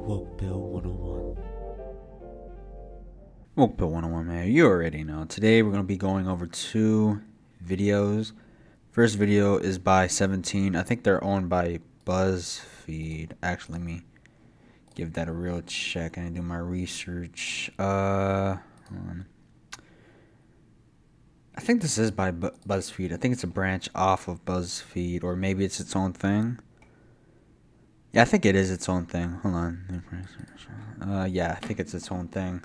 Woke Bill 101. Woke Bill 101, man. You already know. Today we're going to be going over two videos. First video is by 17. I think they're owned by BuzzFeed. Actually, let me give that a real check and do my research. Hold on. I think this is by BuzzFeed. I think it's a branch off of BuzzFeed, or maybe it's its own thing. Yeah, I think it is its own thing. Hold on. Yeah, I think it's its own thing.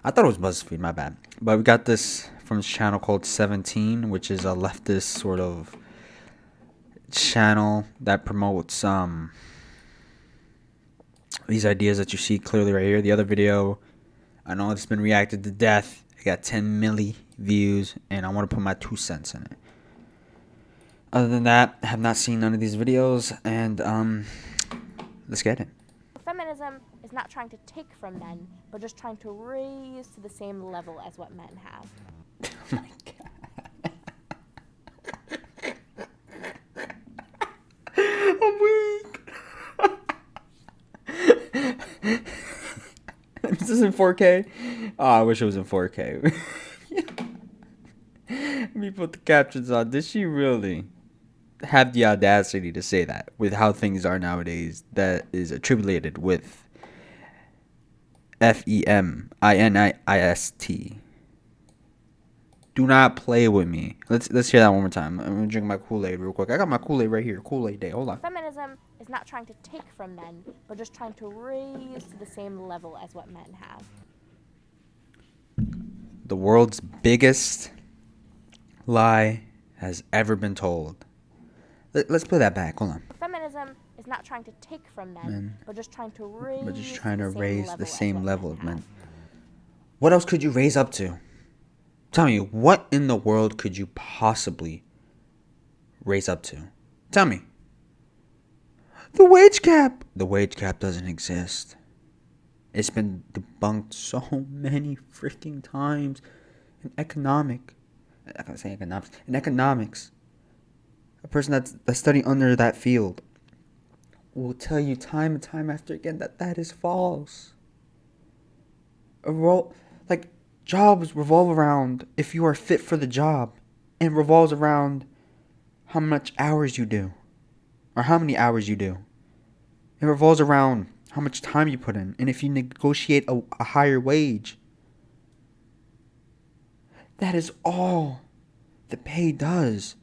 I thought it was BuzzFeed, my bad. But we got this from this channel called 17, which is a leftist sort of channel that promotes these ideas that you see clearly right here. The other video, I know it's been reacted to death. It got 10 milli views, and I want to put my 2 cents in it. Other than that, I have not seen none of these videos, and let's get it. Feminism is not trying to take from men, but just trying to raise to the same level as what men have. Oh my god. I'm weak. Is this in 4K? Oh, I wish it was in 4K. Let me put the captions on. Did she really have the audacity to say that with how things are nowadays? That is attributed with FEMINIST. Do not play with me. Let's hear that one more time. I'm gonna drink my Kool-Aid real quick. I got my Kool-Aid right here. Kool-Aid day. Hold on. Feminism is not trying to take from men, but just trying to raise to the same level as what men have. The world's biggest lie has ever been told. Let's play that back. Hold on. Feminism is not trying to take from men, but just trying to raise. But just trying to raise the same level of men. What else could you raise up to? Tell me, what in the world could you possibly raise up to? Tell me. The wage cap. The wage cap doesn't exist. It's been debunked so many freaking times in economics. In economics. A person that's studying under that field will tell you time and time after again that is false. Jobs revolve around if you are fit for the job, and revolves around how much hours you do, or how many hours you do. It revolves around how much time you put in, and if you negotiate a higher wage. That is all the pay does.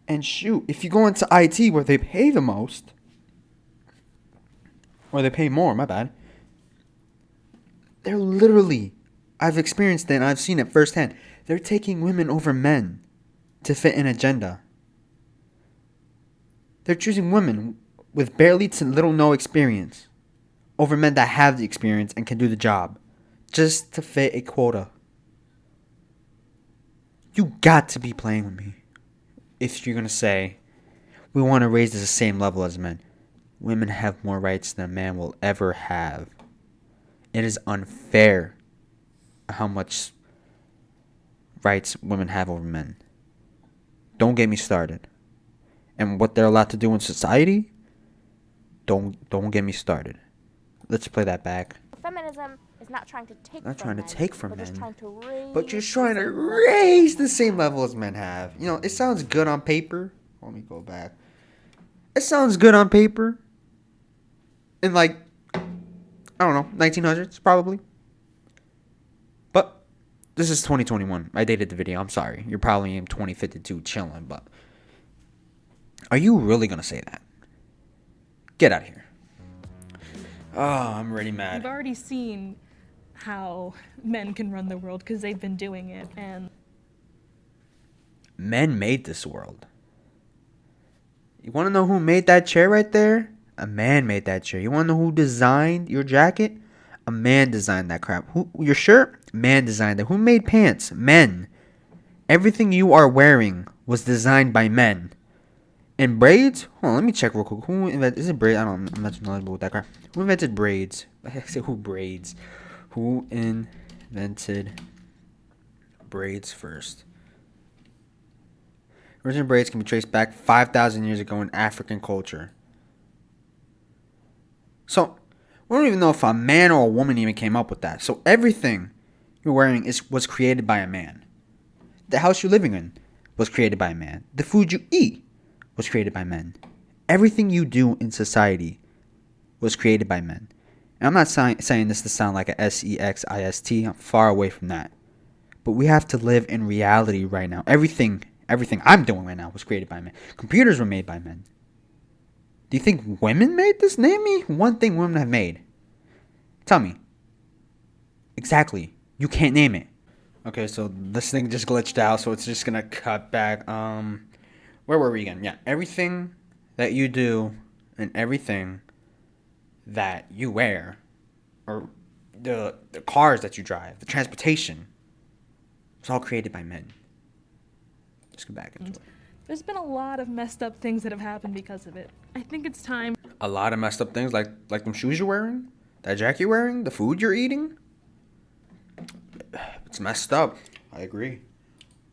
And shoot, if you go into IT where they pay the most, or they pay more, my bad, they're literally, I've experienced it and I've seen it firsthand, they're taking women over men to fit an agenda. They're choosing women with barely to little no experience over men that have the experience and can do the job, just to fit a quota. You got to be playing with me if you're going to say, we want to raise to the same level as men. Women have more rights than a man will ever have. It is unfair how much rights women have over men. Don't get me started. And what they're allowed to do in society, don't get me started. Let's play that back. Feminism is not trying to take Not from trying to men, take from but just men, trying to raise but you're to trying the to same level. raise the same level as men have. You know, it sounds good on paper. Let me go back. It sounds good on paper. In I don't know, 1900s probably. But this is 2021. I dated the video. I'm sorry. You're probably in 2052 chilling, but are you really going to say that? Get out of here. Oh, I'm already mad. We've already seen how men can run the world because they've been doing it, and Men made this world. You want to know who made that chair right there? A man made that chair. You want to know who designed your jacket? A man designed that crap. Your shirt? Man designed it. Who made pants? Men. Everything you are wearing was designed by men. And braids? Hold on, let me check real quick. Who invented? Is it braids? I'm not knowledgeable with that crap. Who invented braids? I say who braids? Who invented braids first? Original braids can be traced back 5,000 years ago in African culture. So we don't even know if a man or a woman even came up with that. So everything you're wearing was created by a man. The house you're living in was created by a man. The food you eat was created by men. Everything you do in society was created by men. And I'm not saying this to sound like a sexist. I'm far away from that. But we have to live in reality right now. Everything I'm doing right now was created by men. Computers were made by men. Do you think women made this? Name me one thing women have made. Tell me. Exactly. You can't name it. Okay, so this thing just glitched out, so it's just gonna cut back. Where were we again? Yeah, everything that you do and everything that you wear, or the cars that you drive, the transportation, it's all created by men. Let's go back into it. There's been a lot of messed up things that have happened because of it. I think it's time A lot of messed up things, like them shoes you're wearing, that jacket you're wearing, the food you're eating. It's messed up. I agree.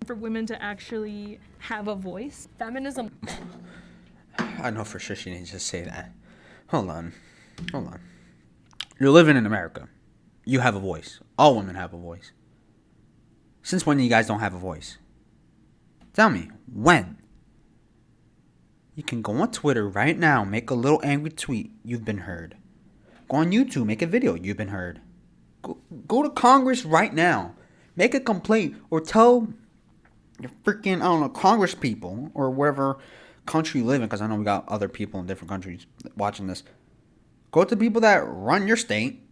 for women to actually have a voice. Feminism. I know for sure she didn't just say that. Hold on. You're living in America. You have a voice. All women have a voice. Since when you guys don't have a voice? Tell me, when? You can go on Twitter right now, make a little angry tweet, you've been heard. Go on YouTube, make a video, you've been heard. Go to Congress right now, make a complaint, or tell your freaking, Congress people, or wherever country you live in, because I know we got other people in different countries watching this. Go to people that run your state,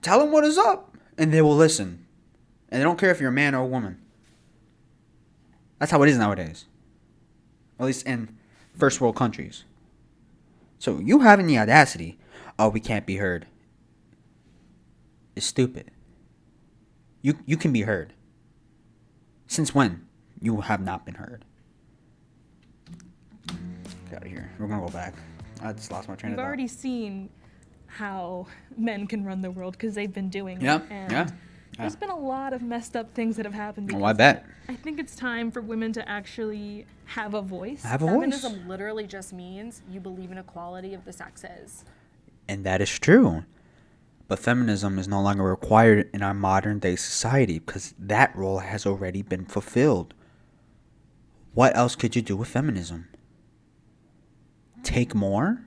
tell them what is up, and they will listen. And they don't care if you're a man or a woman. That's how it is nowadays. At least in first world countries. So you having the audacity, we can't be heard, is stupid. You can be heard. Since when you have not been heard? Get out of here. We're gonna go back. I just lost my train of thought. We've already seen how men can run the world because they've been doing Yeah, it. And yeah. there's been a lot of messed up things that have happened. Because I bet. I think it's time for women to actually have a voice. Feminism literally just means you believe in equality of the sexes. And that is true. But feminism is no longer required in our modern day society because that role has already been fulfilled. What else could you do with feminism? Take more?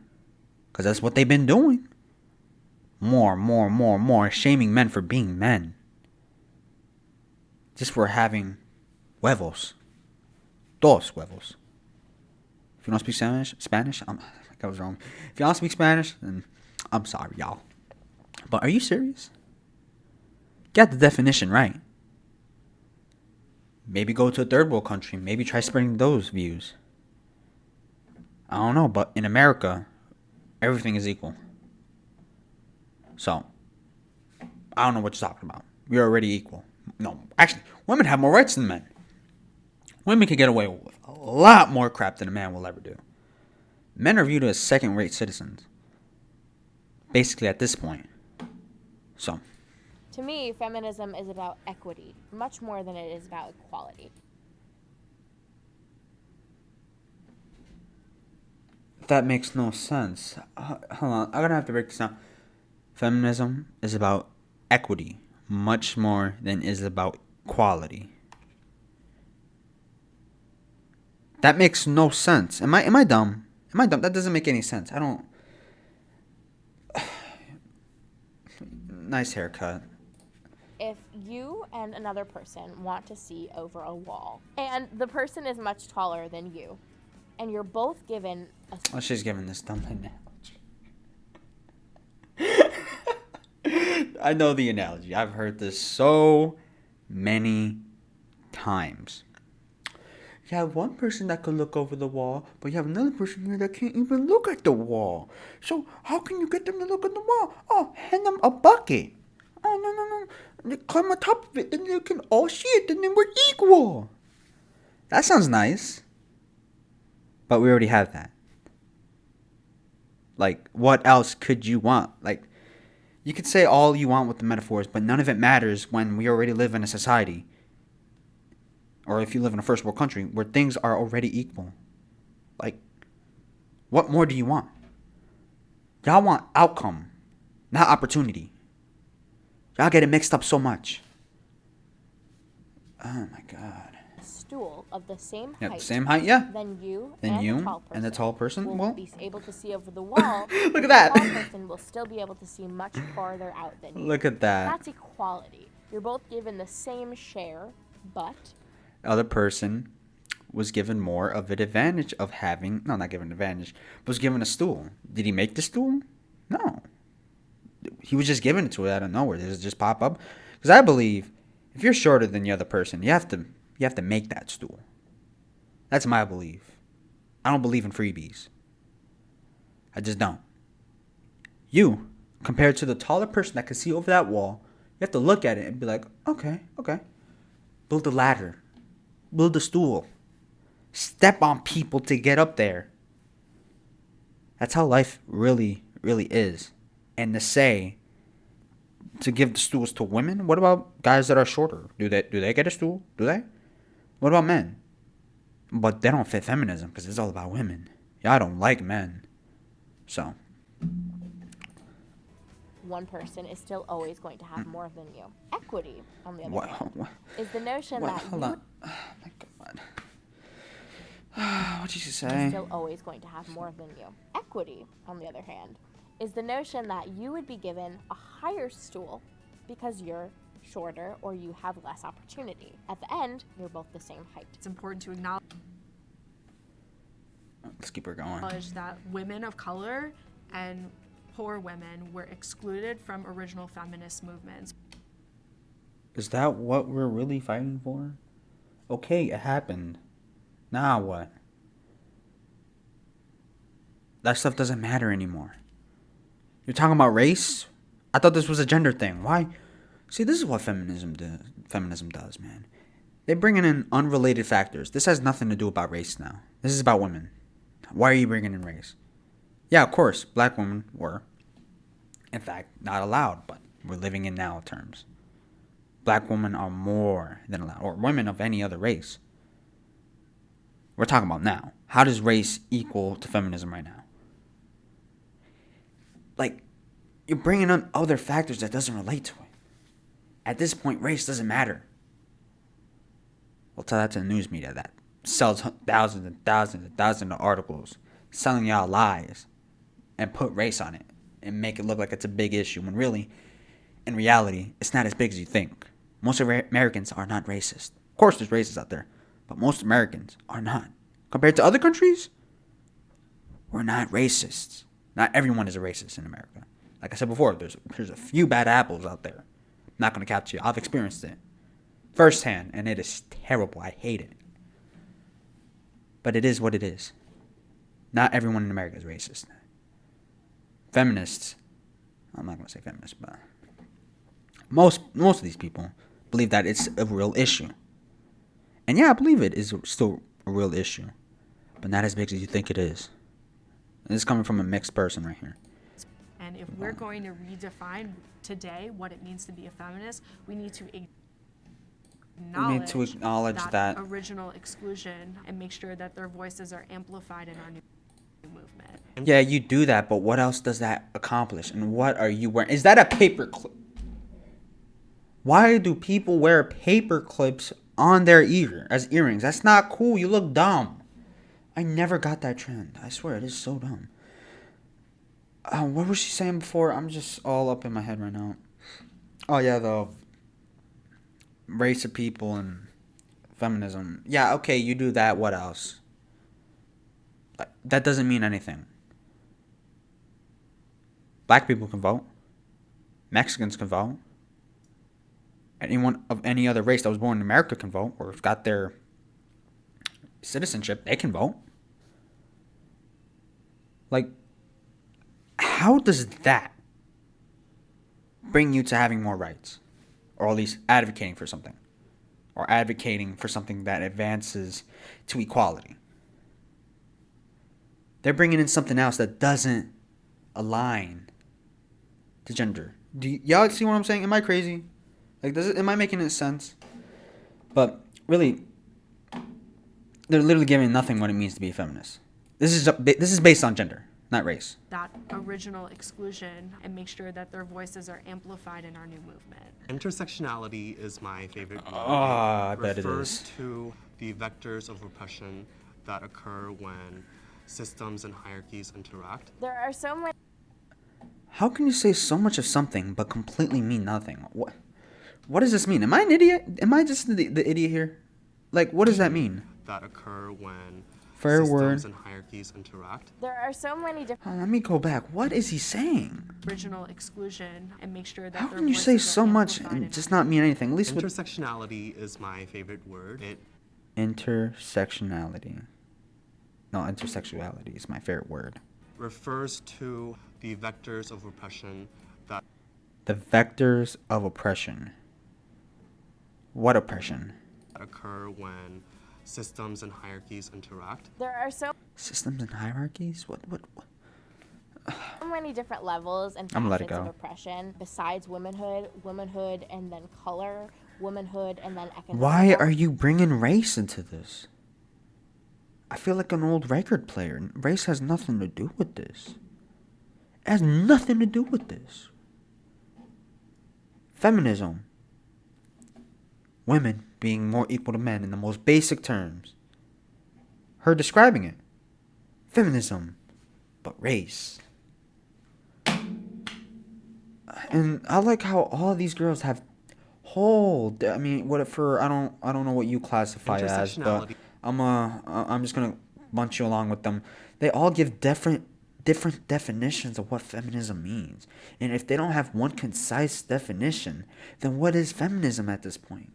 Because that's what they've been doing. More, shaming men for being men. Just for having huevos. Dos huevos. If you don't speak Spanish, that was wrong. If you don't speak Spanish, then I'm sorry, y'all. But are you serious? Get the definition right. Maybe go to a third world country. Maybe try spreading those views. I don't know, but in America, everything is equal. So, I don't know what you're talking about. We're already equal. No, actually, women have more rights than men. Women can get away with a lot more crap than a man will ever do. Men are viewed as second-rate citizens. Basically, at this point. So. To me, feminism is about equity, much more than it is about equality. That makes no sense. Hold on, I'm gonna have to break this down. Feminism is about equity, much more than is about equality. That makes no sense. Am I dumb? Am I dumb? That doesn't make any sense. I don't. Nice haircut. If you and another person want to see over a wall, and the person is much taller than you, and you're both given a... Oh, she's giving this dumb analogy. I know the analogy. I've heard this so many times. You have one person that could look over the wall, but you have another person here that can't even look at the wall. So how can you get them to look at the wall? Oh, hand them a bucket. Oh, no. They climb on top of it, then they can all see it, and then we're equal. That sounds nice. But we already have that. Like, what else could you want? Like, you could say all you want with the metaphors, but none of it matters when we already live in a society. Or if you live in a first world country where things are already equal. Like, what more do you want? Y'all want outcome. not opportunity. Y'all get it mixed up so much. Oh my god. Stool of the same Yeah, height. same height, yeah. Then you Then and you the tall person and the tall person, will well- be able to see over the wall. Look at The that. tall person will still be able to see much farther out than you. Look at that. That's equality. You're both given the same share, but Other person was given more of an advantage of having, no, not given an advantage, but was given a stool. Did he make the stool? No. He was just given it to it out of nowhere. Does it just pop up? Because I believe if you're shorter than the other person, you have to make that stool. That's my belief. I don't believe in freebies. I just don't. You, compared to the taller person that can see over that wall, you have to look at it and be like, okay. Build a ladder. Build a stool. Step on people to get up there. That's how life really, really is. And to give the stools to women, what about guys that are shorter? Do they get a stool? Do they? What about men? But they don't fit feminism because it's all about women. Y'all don't like men. So. one person is still always going to have more than you. Equity, on the other hand, What? is the notion What? that Hold you on. Oh my god. What did you are say? still always going to have more than you. Equity, on the other hand, is the notion that you would be given a higher stool because you're shorter or you have less opportunity. At the end, you're both the same height. It's important to acknowledge Let's keep her going. that women of color and poor women were excluded from original feminist movements. Is that what we're really fighting for? Okay, it happened. Now what? That stuff doesn't matter anymore. You're talking about race? I thought this was a gender thing. Why? See, this is what feminism does, man. They're bringing in unrelated factors. This has nothing to do about race now. This is about women. Why are you bringing in race? Yeah, of course, black women were, in fact, not allowed, but we're living in now terms. Black women are more than allowed, or women of any other race. We're talking about now. How does race equal to feminism right now? Like, you're bringing in other factors that doesn't relate to it. At this point, race doesn't matter. We'll tell that to the news media that sells thousands and thousands and thousands of articles selling y'all lies and put race on it and make it look like it's a big issue when really, in reality, it's not as big as you think. Most Americans are not racist. Of course, there's racists out there, but most Americans are not. Compared to other countries, we're not racists. Not everyone is a racist in America. Like I said before, there's a few bad apples out there. I'm not going to capture you. I've experienced it firsthand, and it is terrible. I hate it. But it is what it is. Not everyone in America is racist. Feminists, I'm not going to say feminists, but most of these people believe that it's a real issue. And yeah, I believe it is still a real issue, but not as big as you think it is. And this is coming from a mixed person right here. And if we're going to redefine today what it means to be a feminist, we need to acknowledge that original exclusion and make sure that their voices are amplified in our new movement. Yeah, you do that, but what else does that accomplish? And what are you wearing? Is that a paper clip? Why do people wear paper clips on their ear as earrings? That's not cool. You look dumb. I never got that trend. I swear, it is so dumb. What was she saying before? I'm just all up in my head right now. Oh, yeah, the race of people and feminism. Yeah, okay, you do that. What else? That doesn't mean anything. Black people can vote. Mexicans can vote. Anyone of any other race that was born in America can vote or got their citizenship. They can vote. Like, how does that bring you to having more rights? Or at least advocating for something. Or advocating for something that advances to equality. They're bringing in something else that doesn't align to gender. Do y'all see what I'm saying? Am I crazy? Like, am I making sense? But really, they're literally giving nothing what it means to be a feminist. This is based on gender. not race. that original exclusion and make sure that their voices are amplified in our new movement. Intersectionality is my favorite word. I bet it refers is. to the vectors of oppression that occur when systems and hierarchies interact. There are so many How can you say so much of something but completely mean nothing? What does this mean? Am I an idiot? Am I just the idiot here? Like, what does that mean? That occur when Fair systems word. and hierarchies interact. there are so many different Oh, let me go back. What is he saying? Original exclusion and make sure that How their can you say voices are so much amplified in and just our not mean anything? At least with Intersectionality is my favorite word. It intersectionality. No, intersexuality is my favorite word. refers to the vectors of oppression that The vectors of oppression. What oppression? occur when systems and hierarchies interact. there are so Systems and hierarchies? What? many different levels and I'm gonna let it facets of go. oppression besides womanhood and then color, womanhood and then economic. Why are you bringing race into this? I feel like an old record player. Race has nothing to do with this. It has nothing to do with this. Feminism. Women being more equal to men in the most basic terms. Her describing it. Feminism. But race. And I like how all these girls have I mean, what for? I don't know what you classify as, but Intersectionality. I'm just gonna bunch you along with them. They all give different definitions of what feminism means, and if they don't have one concise definition, then what is feminism at this point?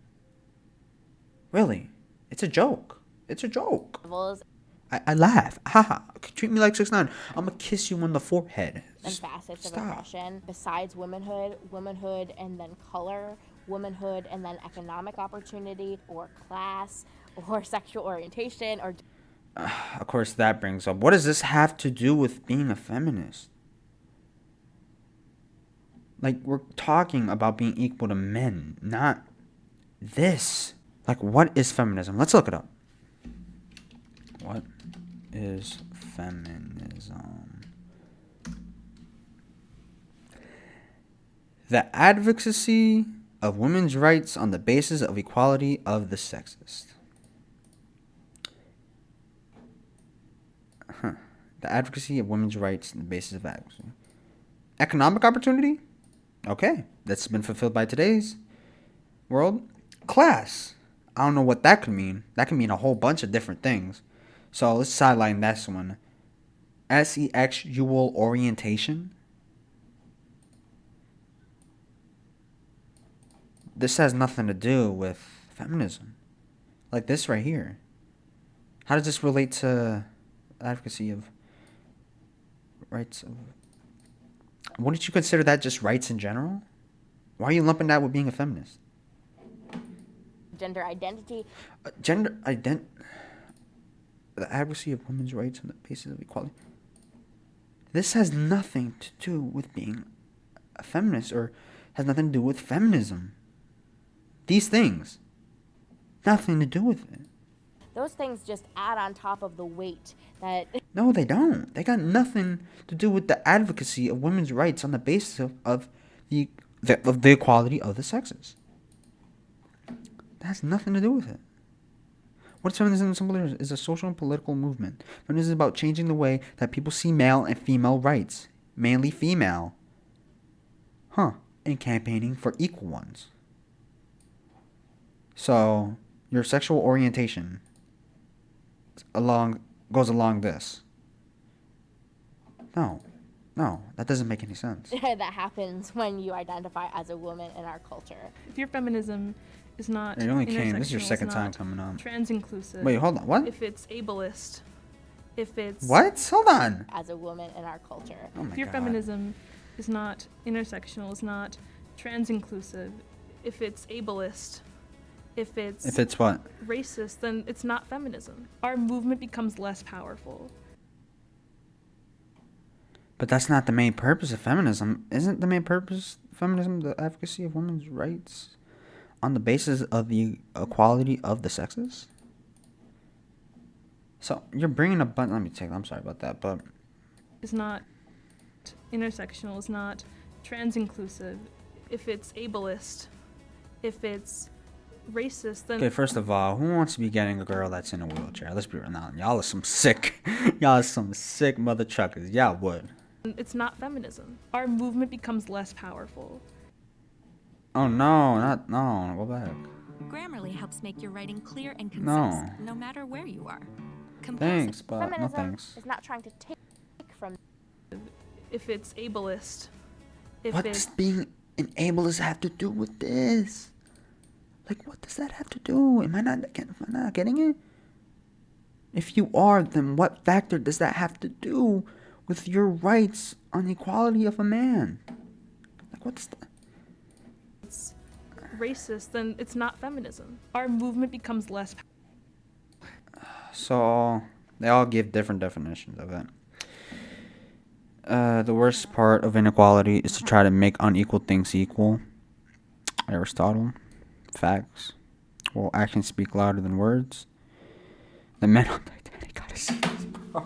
Really, it's a joke. It's a joke. levels I laugh. Haha. Treat me like 6ix9ine. I'm gonna kiss you on the forehead. and facets of Stop. oppression besides womanhood and then color, womanhood and then economic opportunity or class or sexual orientation or Of course, that brings up, what does this have to do with being a feminist? Like, we're talking about being equal to men, not this. Like, what is feminism? Let's look it up. What is feminism? The advocacy of women's rights on the basis of equality of the sexes. The advocacy of women's rights on the basis of advocacy. Economic opportunity? Okay, that's been fulfilled by today's world. Class. I don't know what that could mean. That could mean a whole bunch of different things. So let's sideline this one. Sexual orientation. This has nothing to do with feminism. Like this right here. How does this relate to advocacy of rights of... Wouldn't you consider that just rights in general? Why are you lumping that with being a feminist? gender identity. The advocacy of women's rights on the basis of equality. This has nothing to do with being a feminist or has nothing to do with feminism. These things. Nothing to do with it. Those things just add on top of the weight that No, they don't. They got nothing to do with the advocacy of women's rights on the basis of the equality of the sexes. That has nothing to do with it. What feminism is a social and political movement. Feminism is about changing the way that people see male and female rights. Mainly female. And campaigning for equal ones. So, your sexual orientation goes along this. No, that doesn't make any sense. that happens when you identify as a woman in our culture. If your feminism is not You only came. This is your intersectional, second it's time not coming on. trans-inclusive, Wait, hold on. What? if it's ableist, if it's... What? Hold on. As a woman in our culture. Oh my If your God. feminism is not intersectional, is not trans-inclusive, if it's ableist, if it's what? racist, then it's not feminism. Our movement becomes less powerful. But that's not the main purpose of feminism. Isn't the main purpose of feminism the advocacy of women's rights on the basis of the equality of the sexes? So you're bringing a bunch. Let me check. I'm sorry about that, but is not intersectional, is not trans-inclusive, if it's ableist, if it's racist, then Okay, first of all, who wants to be getting a girl that's in a wheelchair? Let's be real now. Y'all are some sick, y'all are some sick mother truckers. Y'all would. it's not feminism. Our movement becomes less powerful. Oh no, no, go back. Grammarly helps make your writing clear and concise, No. no matter where you are. Thanks, but no Feminism thanks. is not trying to take from If it's ableist, if What it's does being an ableist have to do with this? Like, what does that have to do? Am I not getting it? If you are, then what factor does that have to do with your rights on the equality of a man? Like, what's that? racist, then it's not feminism. Our movement becomes less So, they all give different definitions of it. The worst part of inequality is to try to make unequal things equal. Aristotle. Facts. Well, actions speak louder than words. The men on Titanic gotta see this, bro.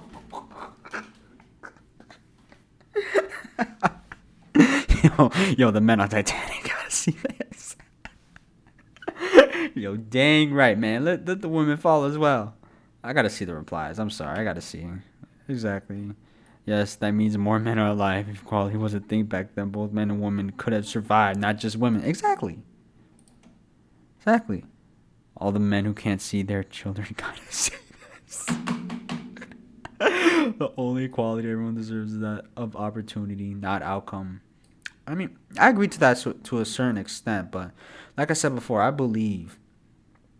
yo, the men on Titanic gotta see this. Yo, dang right, man. Let the women follow as well. I gotta see the replies. I'm sorry, I gotta see. Exactly. Yes, that means more men are alive. If equality was a thing back then, both men and women could have survived, not just women. Exactly. Exactly. All the men who can't see their children gotta see this. The only equality everyone deserves is that of opportunity, not outcome. I mean, I agree to that to a certain extent, but like I said before, I believe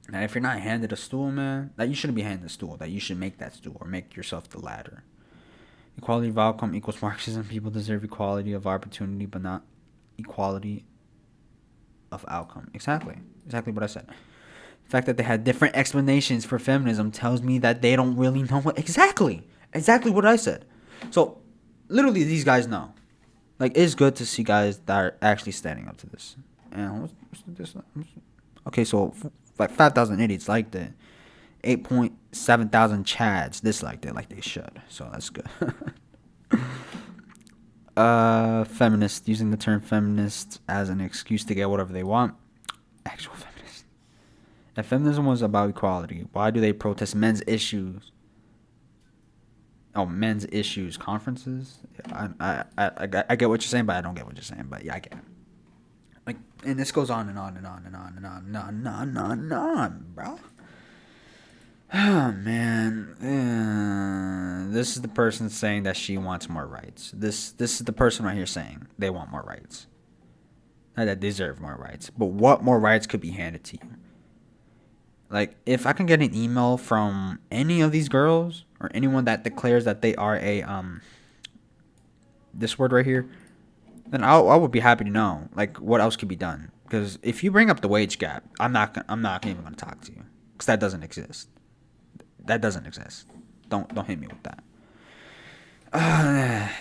that if you're not handed a stool, man, that you shouldn't be handed a stool, that you should make that stool or make yourself the ladder. Equality of outcome equals Marxism. People deserve equality of opportunity, but not equality of outcome. Exactly what I said. The fact that they had different explanations for feminism tells me that they don't really know what exactly what I said. So literally these guys know. Like, it's good to see guys that are actually standing up to this. And what's this? Okay, so like 5,000 idiots liked it. 8.7 thousand chads disliked it like they should. So that's good. Feminist, using the term feminist as an excuse to get whatever they want. Actual feminist. If feminism was about equality, why do they protest men's issues? Oh, men's issues conferences? I get what you're saying, but I don't get what you're saying. But yeah, I get it. Like, and this goes on and on and on and on and on and on and on and on, bro. Oh, man. This is the person saying that she wants more rights. This is the person right here saying they want more rights. That they deserve more rights. But what more rights could be handed to you? Like, if I can get an email from any of these girls or anyone that declares that they are a, this word right here, then I would be happy to know, like, what else could be done. Because if you bring up the wage gap, I'm not even going to talk to you. Because that doesn't exist. That doesn't exist. Don't hit me with that.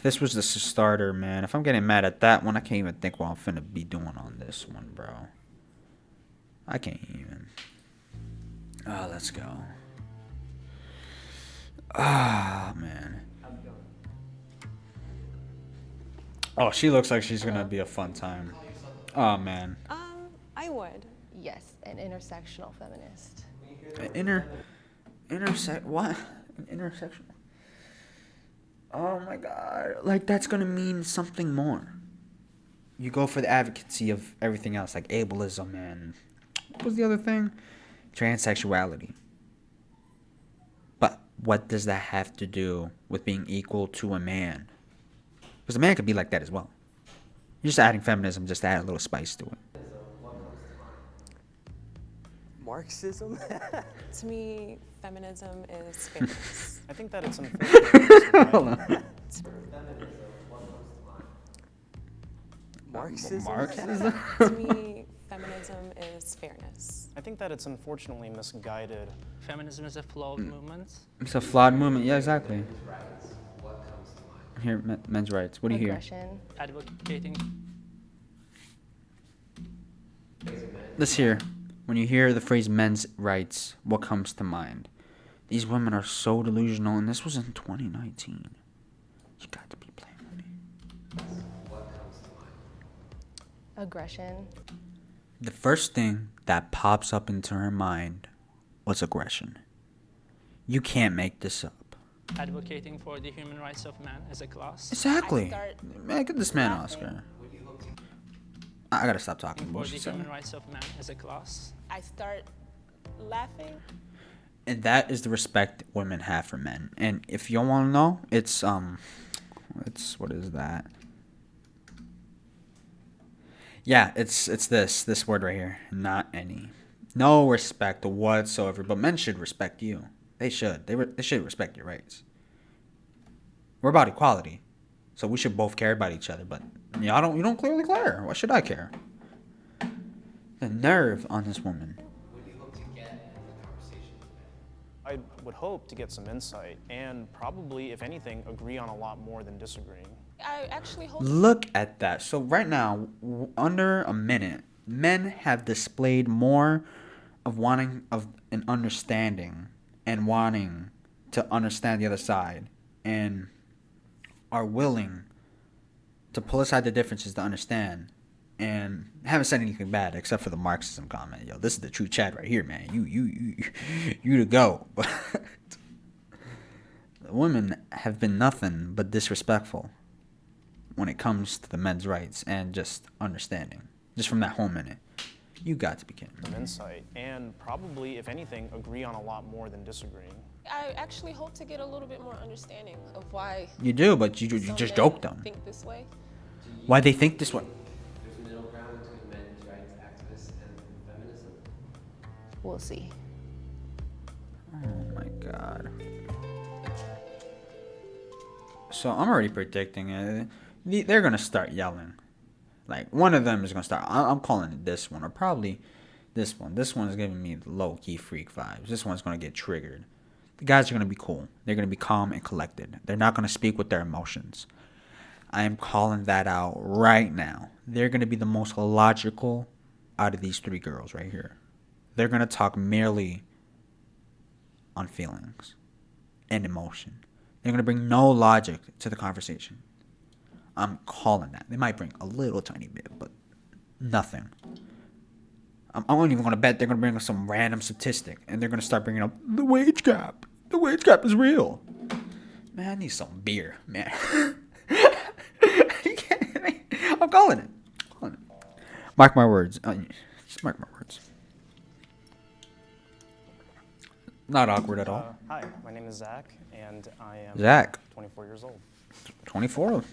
This was just a starter, man. If I'm getting mad at that one, I can't even think what I'm finna be doing on this one, bro. I can't even. Oh, let's go. Ah, man. Oh, she looks like she's gonna be a fun time. Oh, man. I would. Yes, an intersectional feminist. What? An intersectional? Oh my god. Like, that's gonna mean something more. You go for the advocacy of everything else, like ableism and what was the other thing? Transsexuality. But what does that have to do with being equal to a man? Because a man could be like that as well. You're just adding feminism just to add a little spice to it. Marxism? To me, feminism is fairness. I think that it's unfair. Hold on. Marxism? Marxism? To me, feminism is fairness. I think that it's unfortunately misguided. Feminism is a flawed movement. It's a flawed movement. Yeah, exactly. Here, men's rights. What do you hear? Aggression. Advocating. Let's hear. When you hear the phrase men's rights, what comes to mind? These women are so delusional, and this was in 2019. You got Aggression. The first thing that pops up into her mind was aggression. You can't make this up. Advocating for the human rights of man as a class. Exactly. Man, get this man an Oscar. I gotta stop talking. For What the she said. human rights of man as a class. I start laughing. And that is the respect women have for men. And if you want to know, it's what is that? Yeah, it's this word right here. Not any. No respect whatsoever. But men should respect you. They should. They should respect your rights. We're about equality, so we should both care about each other. But you don't clearly care. Why should I care? The nerve on this woman. I would hope to get some insight and probably, if anything, agree on a lot more than disagreeing. I actually hope. Look at that. So right now, under a minute, men have displayed more of wanting of an understanding and wanting to understand the other side and are willing to pull aside the differences to understand and haven't said anything bad except for the Marxism comment. Yo, this is the true Chad right here, man. You to go. But the women have been nothing but disrespectful when it comes to the men's rights and just understanding. Just from that whole minute. You got to be kidding. Some insight and probably, if anything, agree on a lot more than disagreeing. I actually hope to get a little bit more understanding of why. You do, but you just joke them. Think this way. Why they think this way? There's a middle ground between men's rights activists and feminism. We'll see. Oh my god. So I'm already predicting it. They're gonna start yelling. Like one of them is gonna start. I'm calling it this one, or probably this one. This one is giving me low key freak vibes. This one's gonna get triggered. The guys are gonna be cool. They're gonna be calm and collected. They're not gonna speak with their emotions. I am calling that out right now. They're gonna be the most logical out of these three girls right here. They're gonna talk merely on feelings and emotion. They're gonna bring no logic to the conversation. I'm calling that. They might bring a little tiny bit, but nothing. I'm not even going to bet they're going to bring us some random statistic, and they're going to start bringing up the wage gap. The wage gap is real. Man, I need some beer, man. I'm calling it. Mark my words. Just mark my words. Not awkward at all. Hi, my name is Zach, and I am Zach. 24 years old. 24?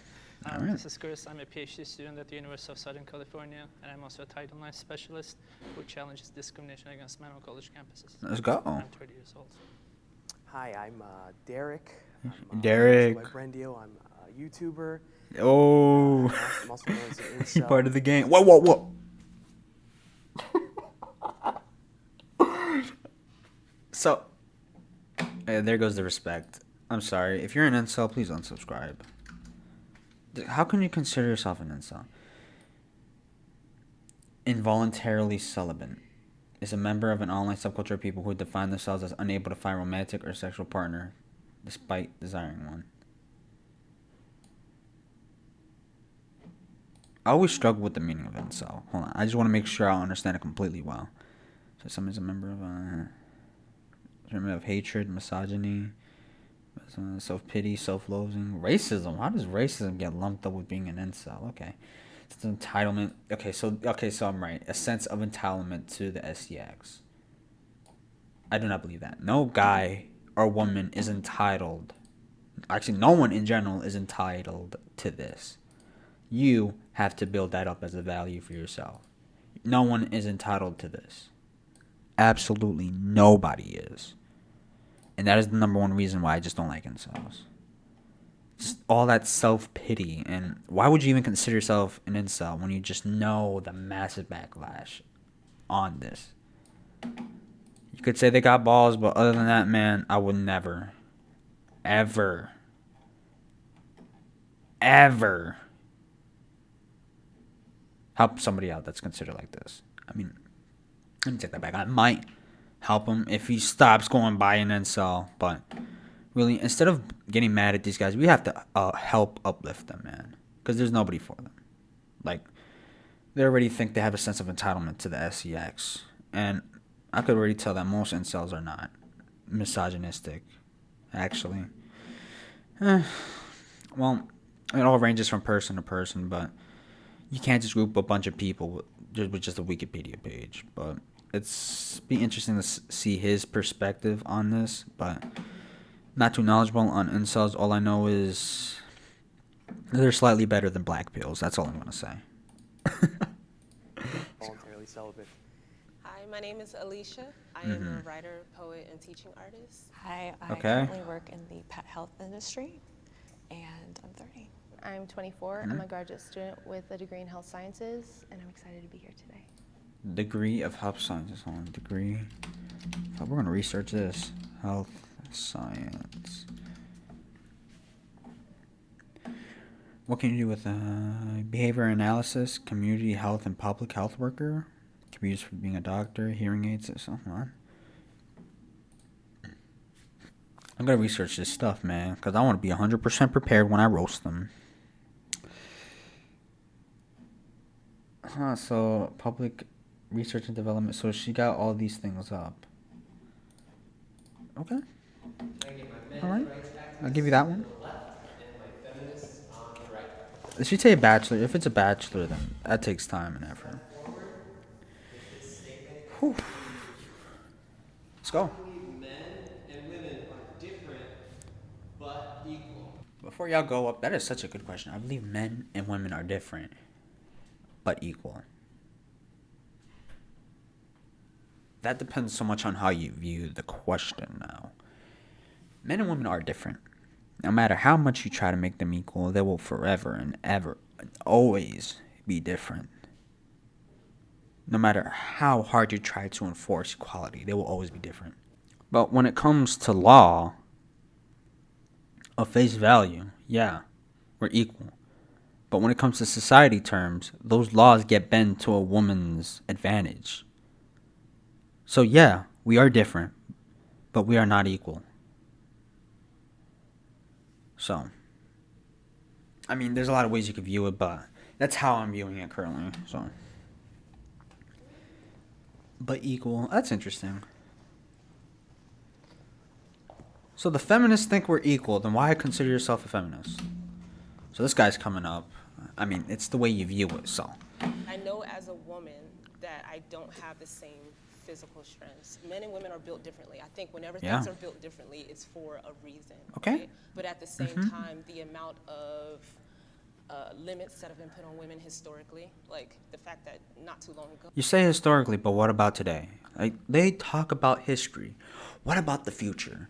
This is Chris. I'm a PhD student at the University of Southern California, and I'm also a Title IX specialist who challenges discrimination against men on college campuses. Let's go. I'm 30 years old. Hi, I'm Derek. Derek. I'm Brendio. I'm a YouTuber. Oh. I'm also known as an You're incel. part of the game. Whoa. So, there goes the respect. I'm sorry. If you're an incel, please unsubscribe. How can you consider yourself an incel? Involuntarily celibate is a member of an online subculture of people who define themselves as unable to find a romantic or sexual partner despite desiring one. I always struggle with the meaning of incel. Hold on. I just want to make sure I understand it completely well. So someone's a member of hatred, misogyny, self-pity, self-loathing, racism. How does racism get lumped up with being an incel? Okay. It's entitlement. Okay, so I'm right. A sense of entitlement to the SEX. I do not believe that. No guy or woman is entitled. Actually, no one in general is entitled to this. You have to build that up as a value for yourself. No one is entitled to this. Absolutely nobody is. And that is the number one reason why I just don't like incels. Just all that self-pity. And why would you even consider yourself an incel when you just know the massive backlash on this? You could say they got balls, but other than that, man, I would never, ever help somebody out that's considered like this. I mean, let me take that back. I might help him if he stops going by an incel, but really, instead of getting mad at these guys, we have to help uplift them, man. because there's nobody for them. Like, they already think they have a sense of entitlement to the SEX. And I could already tell that most incels are not misogynistic, actually. Well, it all ranges from person to person, but you can't just group a bunch of people with just a Wikipedia page. But it's be interesting to see his perspective on this, but not too knowledgeable on incels. All I know is they're slightly better than black pills. That's all I'm going to say. Voluntarily celibate. Hi, my name is Alicia. I am a writer, poet, and teaching artist. Hi, I Okay. currently work in the pet health industry, and I'm 30. I'm 24. I'm a graduate student with a degree in health sciences, and I'm excited to be here today. Degree of health sciences. Hold on. Degree. We're going to research this. Health science. What can you do with behavior analysis, community health, and public health worker? Can be used for being a doctor, hearing aids, or something. I'm going to research this stuff, man, because I want to be 100% prepared when I roast them. So public research and development. So she got all these things up. Okay. All right. I'll give you that one. It should say a bachelor. If it's a bachelor, then that takes time and effort. Whew. Let's go. Men and women are different but equal. Before y'all go up, that is such a good question. I believe men and women are different but equal. That depends so much on how you view the question now. Men and women are different. No matter how much you try to make them equal, they will forever and ever and always be different. No matter how hard you try to enforce equality, they will always be different. But when it comes to law, of face value, yeah, we're equal. But when it comes to society terms, those laws get bent to a woman's advantage. So yeah, we are different, but we are not equal. So, I mean, there's a lot of ways you could view it, but that's how I'm viewing it currently. So, but equal, that's interesting. So the feminists think we're equal, then why consider yourself a feminist? So this guy's coming up. I mean, it's the way you view it, so. I know as a woman that I don't have the same physical strengths. Men and women are built differently. I think whenever things are built differently, it's for a reason. Okay. Right? But at the same time, the amount of limits that have been put on women historically, like the fact that not too long ago. You say historically, but what about today? Like, they talk about history. What about the future?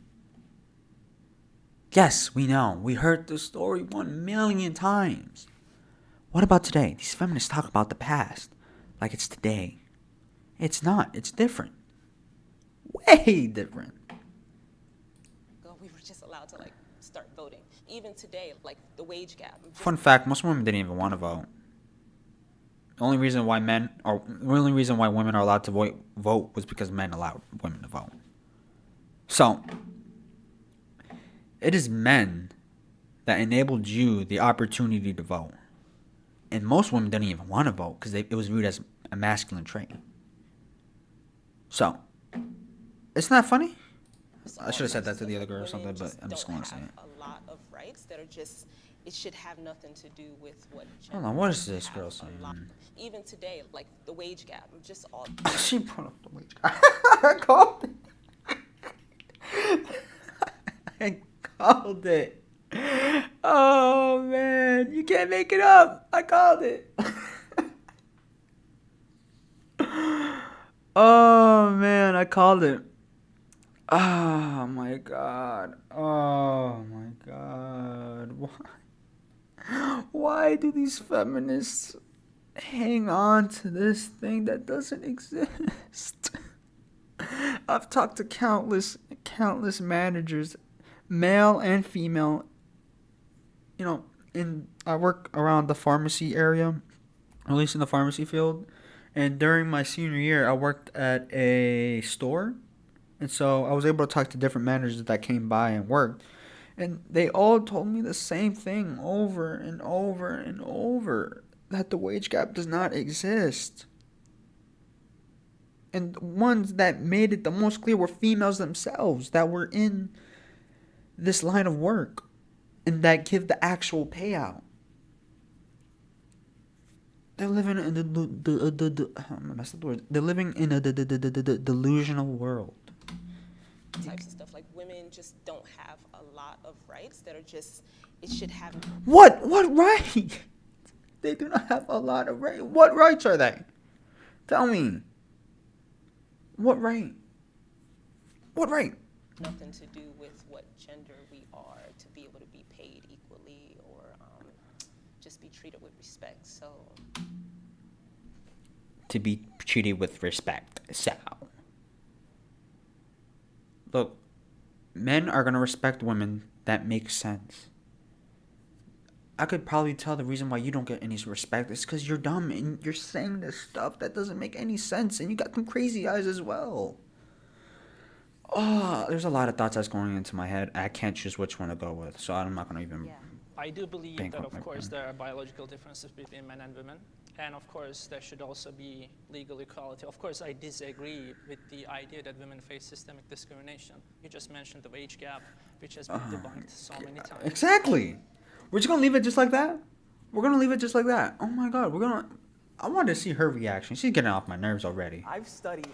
Yes, we know. We heard the story 1 million times. What about today? These feminists talk about the past like it's today. It's not. It's different. Way different. We were just allowed to start voting. Even today, the wage gap. Fun fact, most women didn't even want to vote. The only reason why women are allowed to vote was because men allowed women to vote. So, it is men that enabled you the opportunity to vote. And most women didn't even want to vote because it was viewed as a masculine trait. So, it's not funny. I should have said that to the other girl or something, but I'm just going to say it. A lot of rights that are just, it should have nothing to do with what. Hold on, what is this girl saying? Even today, the wage gap, just all. She put up the wage gap. I called it. I called it. Oh man, you can't make it up. I called it. Oh man, I called it. Oh my god. Oh my god. Why do these feminists hang on to this thing that doesn't exist? I've talked to countless managers, male and female. You know, I work around the pharmacy area, at least in the pharmacy field. And during my senior year, I worked at a store. And so I was able to talk to different managers that came by and worked. And they all told me the same thing over and over and over, that the wage gap does not exist. And the ones that made it the most clear were females themselves that were in this line of work and that give the actual payout. They're living in they're living in a delusional world. Types of stuff like women just don't have a lot of rights that are just, it should have. What right? They do not have a lot of rights. What rights are they? Tell me. What right? What right? Nothing to do with what gender we are to be able to be paid equally or just be treated with respect. So. To be treated with respect. So. Look, men are going to respect women. That makes sense. I could probably tell the reason why you don't get any respect is because you're dumb and you're saying this stuff that doesn't make any sense and you got them crazy eyes as well. Oh, there's a lot of thoughts that's going into my head. I can't choose which one to go with, so I'm not going to even... I do believe Bank that, on of my course, plan. there are biological differences between men and women. And, of course, there should also be legal equality. Of course, I disagree with the idea that women face systemic discrimination. You just mentioned the wage gap, which has been debunked so many times. Exactly. We're just going to leave it just like that? We're going to leave it just like that. Oh, my God. I wanted to see her reaction. She's getting off my nerves already. I've studied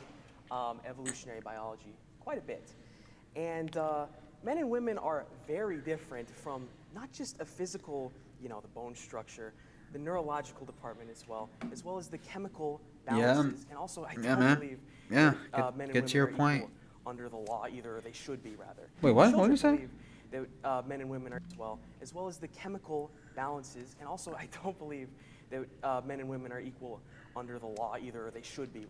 evolutionary biology quite a bit. And men and women are very different from not just a physical, the bone structure, the neurological department as well as the chemical balances. And also, I don't believe men and women to your are point. equal under the law, either they should be, rather. Wait, what? Children What did you say? believe that men and women are as well as the chemical balances. And also, I don't believe that men and women are equal under the law, either they should be.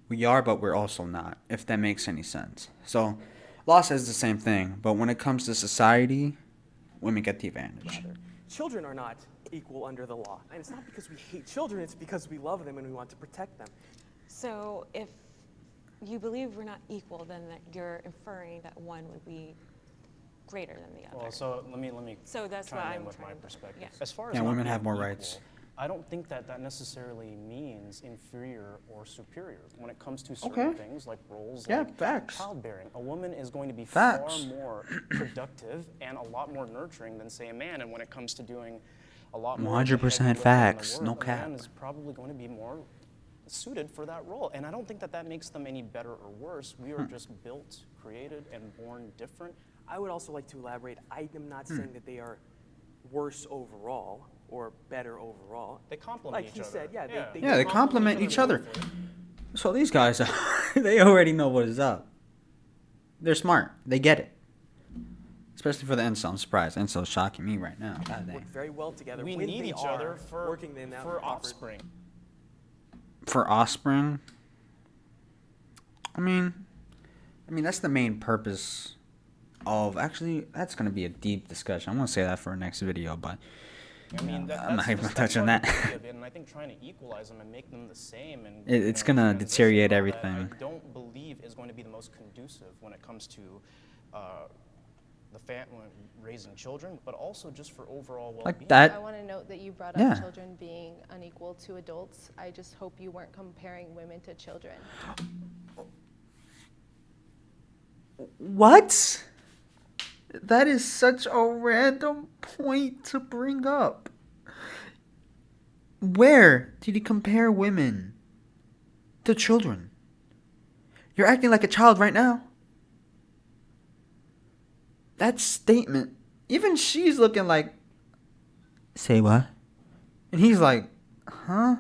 We are, but we're also not, if that makes any sense. So, law says the same thing, but when it comes to society, women get the advantage. Rather. Children are not equal under the law. And it's not because we hate children, it's because we love them and we want to protect them. So if you believe we're not equal, then that you're inferring that one would be greater than the other. Well, so let me So that's chime what in I'm with my trying to- perspective. yeah. As far as Yeah, not women being have more equal, rights. I don't think that necessarily means inferior or superior when it comes to certain things like roles like facts. childbearing. A woman is going to be Facts. far more productive and a lot more nurturing than, say, a man. And when it comes to doing a lot more of the 100% heavy lifting and the facts, work, no a cap. man is probably going to be more suited for that role. And I don't think that that makes them any better or worse. We are just built, created, and born different. I would also like to elaborate. I am not saying that they are worse overall or better overall. They complement like each he other. said, They complement each other. beautifully. So these guys, they already know what is up. They're smart. They get it. Especially for the incel. I'm surprised. Incel's shocking me right now. God work dang. very well together. We when need they each are other for working in that for proper- offspring. For offspring, I mean, that's the main purpose of, actually, that's going to be a deep discussion. I'm going to say that for our next video, but I mean, I'm not even that's touching part that. of the beauty of it, and I think trying to equalize them and make them the same and It's gonna transition deteriorate all that, everything. I don't believe is going to be the most conducive when it comes to raising children, but also just for overall well-being. Like that. I want to note that you brought up Yeah. children being unequal to adults. I just hope you weren't comparing women to children. What? That is such a random point to bring up. Where did he compare women to children? You're acting like a child right now. That statement, even she's looking like, say what? And he's like, huh?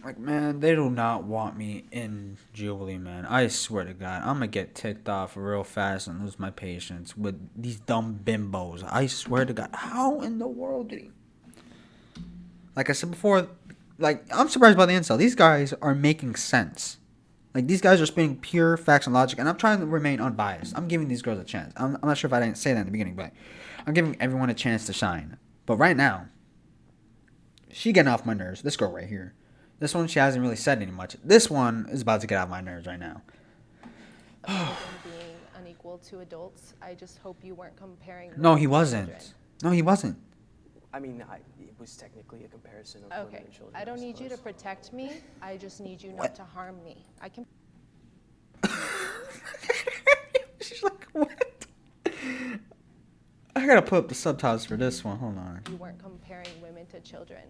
Like, man, they do not want me in Jubilee, man. I swear to God, I'm gonna get ticked off real fast and lose my patience with these dumb bimbos. I swear to God, how in the world did he? Like I said before, like, I'm surprised by the incel. These guys are making sense. Like, these guys are spitting pure facts and logic, and I'm trying to remain unbiased. I'm giving these girls a chance. I'm not sure if I didn't say that in the beginning, but I'm giving everyone a chance to shine. But right now, she getting off my nerves. This girl right here. This one, she hasn't really said any much. This one is about to get off my nerves right now. Women being unequal equal to adults. I just hope you weren't comparing. No, women he to wasn't. children. No, he wasn't. I mean, it was technically a comparison of women Okay, and children. I don't need you to suppose. protect me. I just need you What? not to harm me. I can. She's like, what? I gotta put up the subtitles for this one. Hold on. You weren't comparing women to children.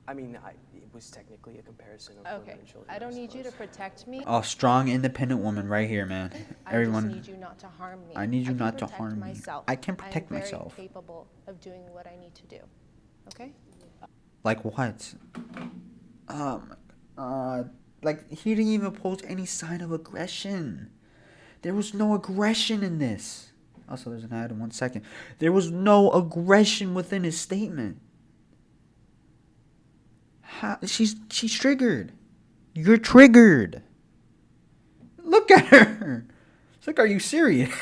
I mean, it was technically a comparison of Okay, women and children. I don't need you to suppose. protect me. Oh, strong, independent woman right here, man. Everyone. I just need you not to harm me. I need you can not to protect harm me. myself. I can protect I'm myself. very capable of doing what I need to do. Okay? Like what? Like he didn't even pose any sign of aggression. There was no aggression in this. Also, there's an ad in 1 second. There was no aggression within his statement. She's triggered. You're triggered. Look at her. It's like, are you serious?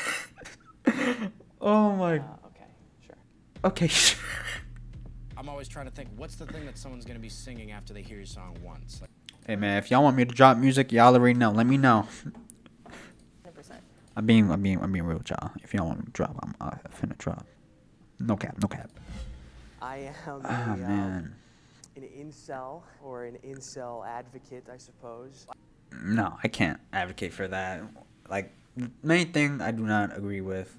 Oh my. Okay, sure. Okay, sure. I'm always trying to think, what's the thing that someone's gonna be singing after they hear your song once? Like, Hey man, if y'all want me to drop music, y'all already know. Let me know. 100%. I'm being real, y'all. If y'all want me to drop, I'm finna drop. No cap. I am Ah man. an incel or an incel advocate, I suppose. No, I can't advocate for that. Like, main thing I do not agree with.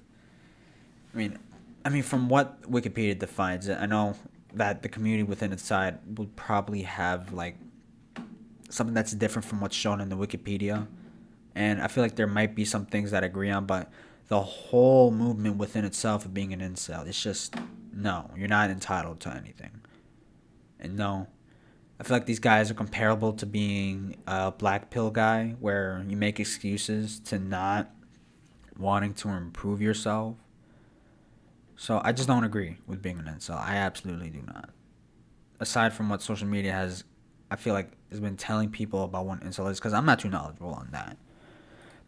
I mean, from what Wikipedia defines it, I know that the community within its side would probably have like something that's different from what's shown in the Wikipedia, and I feel like there might be some things that I agree on, but the whole movement within itself of being an incel, it's just no, you're not entitled to anything, and no. I feel like these guys are comparable to being a black pill guy where you make excuses to not wanting to improve yourself. So I just don't agree with being an incel. I absolutely do not. Aside from what social media has, I feel like, has been telling people about what an incel is, because I'm not too knowledgeable on that.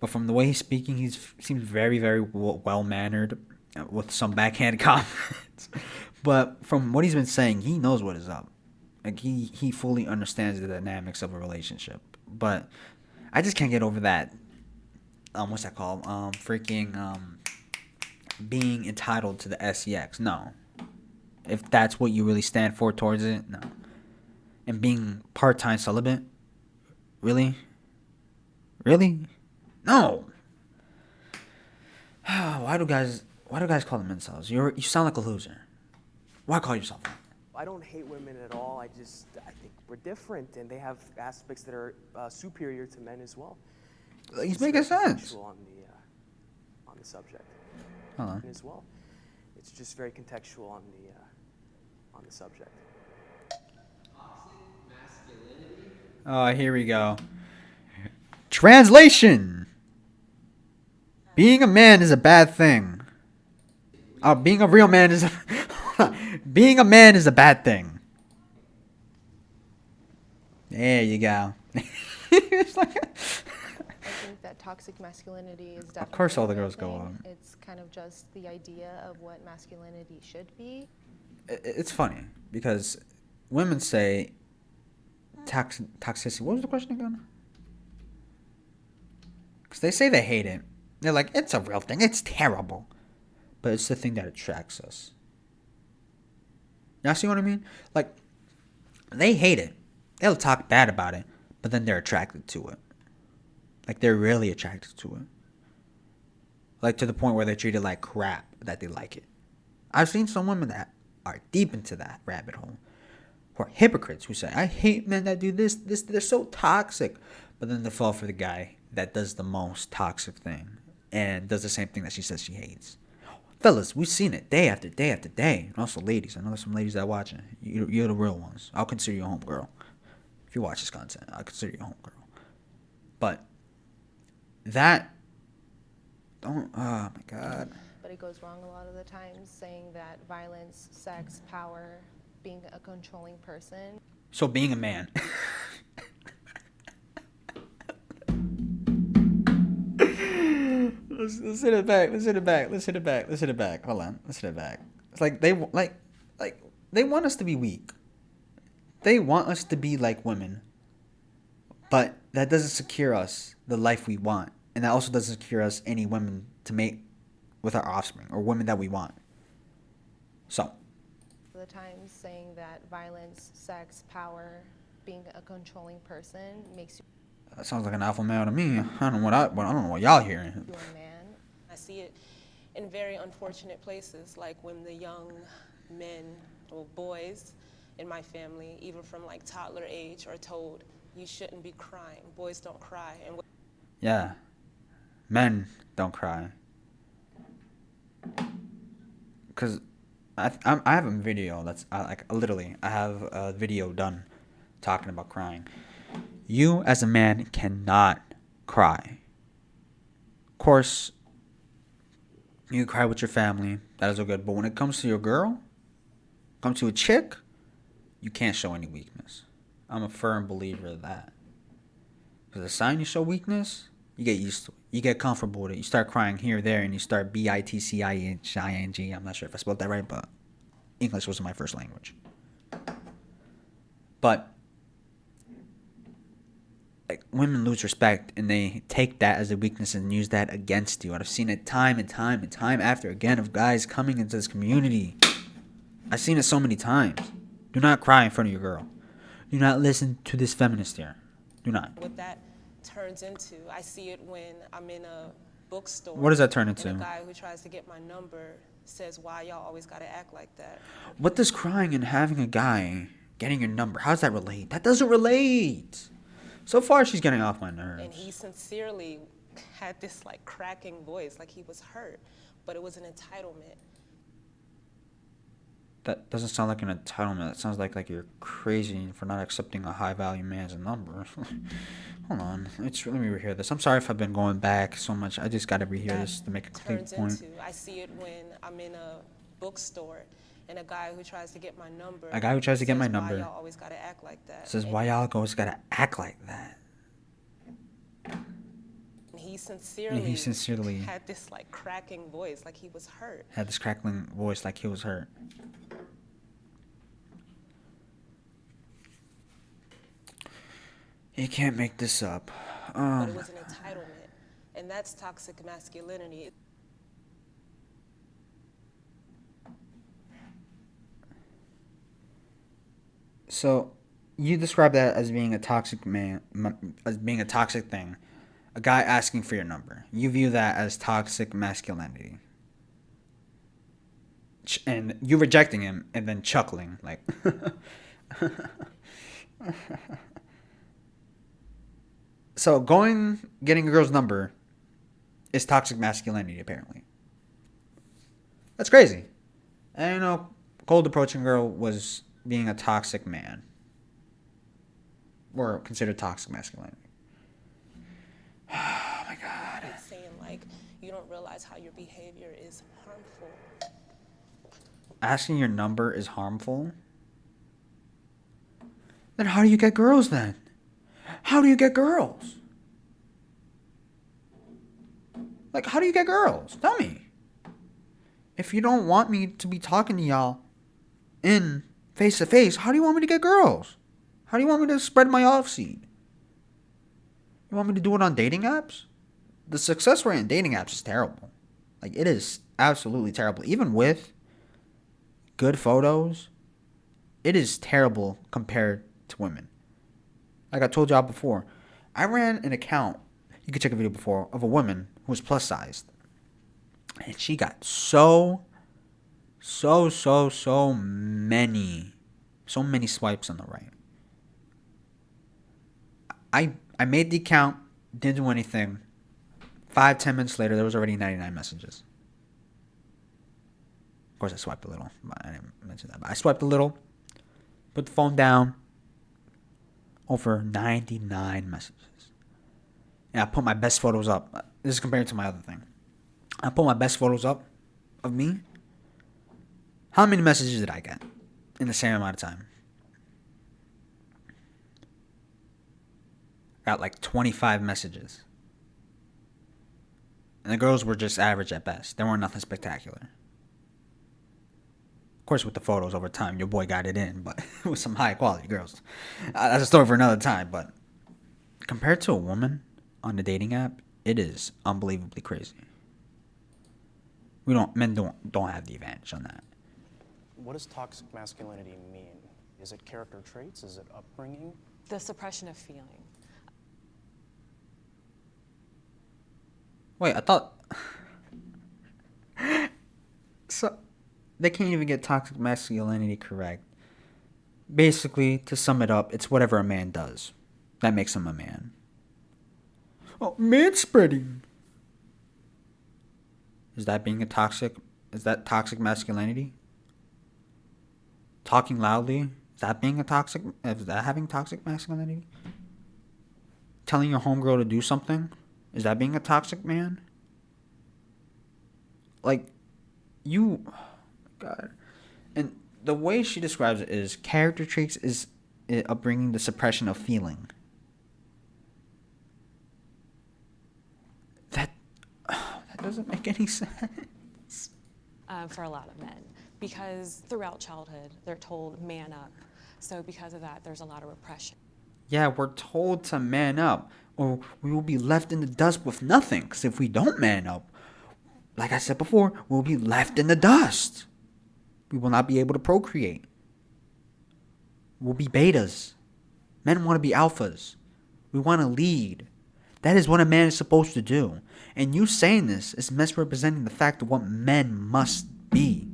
But from the way he's speaking, he seems very, very well-mannered with some backhand comments. But from what he's been saying, he knows what is up. Like, he fully understands the dynamics of a relationship. But I just can't get over that, what's that called? Being entitled to the SEX. No. If that's what you really stand for towards it, no. And being part-time celibate? Really? Really? No. Why do guys call them incels? You sound like a loser. Why call yourself that? I don't hate women at all. I think we're different, and they have aspects that are superior to men as well. He's making sense. On the subject. Hold on. As well, it's just very contextual on the subject. Oh, here we go. Translation. Being a man is a bad thing. Being a real man is being a man is a bad thing. There you go. It's like I think that toxic masculinity is definitely. Of course all the a real girls go thing. on. It's kind of just the idea of what masculinity should be. It's funny because women say toxicity. What was the question again? Because they say they hate it. They're like, it's a real thing. It's terrible. But it's the thing that attracts us. Y'all see what I mean? Like, they hate it. They'll talk bad about it. But then they're attracted to it. Like, they're really attracted to it. Like, to the point where they treat it like crap, that they like it. I've seen some women that are deep into that rabbit hole, who are hypocrites, who say, I hate men that do this, they're so toxic. But then they fall for the guy that does the most toxic thing and does the same thing that she says she hates. Fellas, we've seen it day after day after day. And also ladies. I know there's some ladies that are watching. You're the real ones. I'll consider you a homegirl. If you watch this content, I'll consider you a homegirl. But that, oh my God. But it goes wrong a lot of the times, saying that violence, sex, power, being a controlling person. So being a man. Let's hit it back. Let's hit it back. Hold on. Let's hit it back. It's like they want us to be weak. They want us to be like women. But that doesn't secure us the life we want. And that also doesn't secure us any women to mate with our offspring or women that we want. So. The times saying that violence, sex, power, being a controlling person makes you. That sounds like an alpha male to me. I don't know what y'all hearing. You're a man. I see it in very unfortunate places, like when the young men or boys in my family, even from like toddler age, are told you shouldn't be crying. Boys don't cry. And yeah, men don't cry. Cause I have a video that's like literally I have a video done talking about crying. You as a man cannot cry. Of course, you cry with your family. That is all good. But when it comes to your girl, comes to a chick, you can't show any weakness. I'm a firm believer of that. Because the sign you show weakness, you get used to it. You get comfortable with it. You start crying here or there, and you start bitcing. I'm not sure if I spelled that right, but English wasn't my first language. But like, women lose respect, and they take that as a weakness and use that against you. And I've seen it time and time and time after again of guys coming into this community. I've seen it so many times. Do not cry in front of your girl. Do not listen to this feminist here. Do not. what that turns into, I see it when I'm in a bookstore. What does that turn into? And a guy who tries to get my number says, "Why y'all always gotta act like that?" What does crying and having a guy getting your number, how does that relate? That doesn't relate. So far, she's getting off my nerves. And he sincerely had this like cracking voice, like he was hurt, but it was an entitlement. That doesn't sound like an entitlement. It sounds like you're crazy for not accepting a high-value man's number. Hold on. Let me rehear this. I'm sorry if I've been going back so much. I just got to rehear this to make a complete point. I see it when I'm in a bookstore and a guy who tries to get my number. A guy who tries to get my number. Why y'all always gotta act like that? Says, why y'all always gotta act like that? He sincerely had this like cracking voice, like he was hurt. Had this crackling voice like he was hurt. You can't make this up. But it was an entitlement, and that's toxic masculinity. So, you describe that as being a toxic as being a toxic thing. A guy asking for your number. You view that as toxic masculinity. And you rejecting him and then chuckling like. So getting a girl's number is toxic masculinity, apparently. That's crazy. I don't know, cold approaching girl was being a toxic man. Or considered toxic masculinity. Oh my God. It's saying like, you don't realize how your behavior is harmful. Asking your number is harmful? Then how do you get girls then? How do you get girls? Like, how do you get girls? Tell me. If you don't want me to be talking to y'all in face to face, how do you want me to get girls? How do you want me to spread my off seed? You want me to do it on dating apps? The success rate in dating apps is terrible. Like, it is absolutely terrible. Even with good photos, it is terrible compared to women. Like I told y'all before, I ran an account, you could check a video before, of a woman who was plus sized. And she got so many swipes on the right. I made the account, didn't do anything. 5-10 minutes later, there was already 99 messages. Of course, I swiped a little. I didn't mention that. But I swiped a little, put the phone down. Over 99 messages. And I put my best photos up. This is compared to my other thing. I put my best photos up of me. How many messages did I get in the same amount of time? Got like 25 messages. And the girls were just average at best. They weren't nothing spectacular. Of course, with the photos over time, your boy got it in, but with some high quality girls. That's a story for another time, but compared to a woman on the dating app, it is unbelievably crazy. Men don't have the advantage on that. What does toxic masculinity mean? Is it character traits? Is it upbringing? The suppression of feeling. Wait, I thought. So, they can't even get toxic masculinity correct. Basically, to sum it up, it's whatever a man does. That makes him a man. Oh, manspreading. Is that toxic masculinity? Talking loudly? Is that having toxic masculinity? Telling your homegirl to do something? Is that being a toxic man? Like, oh my God. And the way she describes it is character traits is upbringing, the suppression of feeling. That doesn't make any sense. For a lot of men, because throughout childhood they're told man up. So because of that, there's a lot of repression. Yeah, we're told to man up, or we will be left in the dust with nothing. Because if we don't man up, like I said before, we'll be left in the dust. We will not be able to procreate. We'll be betas. Men want to be alphas. We want to lead. That is what a man is supposed to do. And you saying this is misrepresenting the fact of what men must be.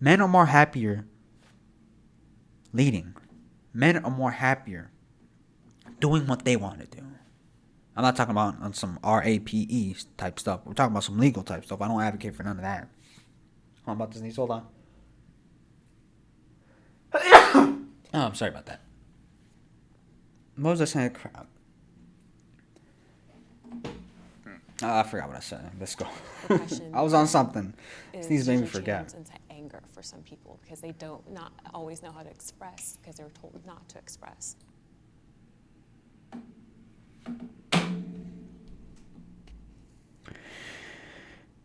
Men are more happier leading. Men are more happier doing what they want to do. I'm not talking about on some RAPE type stuff. We're talking about some legal type stuff. I don't advocate for none of that. Hold on, about to sneeze. Hold on. Oh, I'm sorry about that. What was I saying? Crap. I forgot what I said. Let's go. I was on something. Sneeze made me forget. Into anger for some people because they not always know how to express because they're told not to express.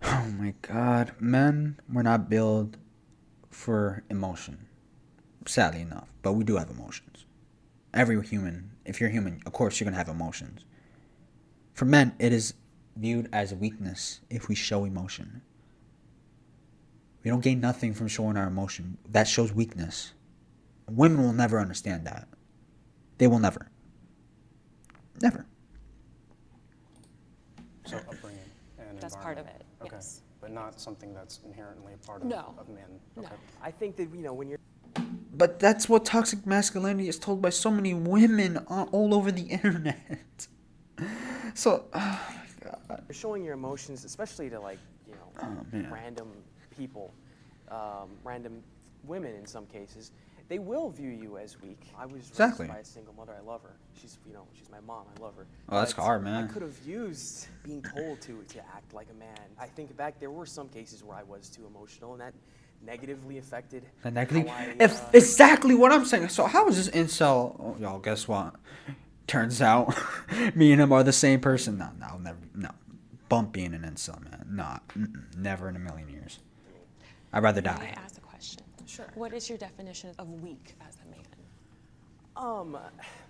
Oh my God. Men were not built for emotion. Sadly enough. But we do have emotions. Every human, if you're human, of course you're going to have emotions. For men, it is viewed as a weakness if we show emotion. We don't gain nothing from showing our emotion. That shows weakness. Women will never understand that. They will never. Never. So upbringing and That's part of it, okay. yes. But not something that's inherently a part of men. Okay. No. I think that, when you're... But that's what toxic masculinity is told by so many women all over the internet. So, oh my God. You're showing your emotions, especially to random people, random women in some cases. They will view you as weak. I was raised by a single mother. I love her. She's my mom. I love her. Oh, that's hard, man. I could have used being told to act like a man. I think back, there were some cases where I was too emotional, and that negatively affected exactly what I'm saying. So how is this incel? Oh, y'all, guess what? Turns out me and him are the same person. No, I'll never. No, bump being an incel, man. Never in a million years. I'd rather die. May I ask a question? Sure. What is your definition of weak as a man?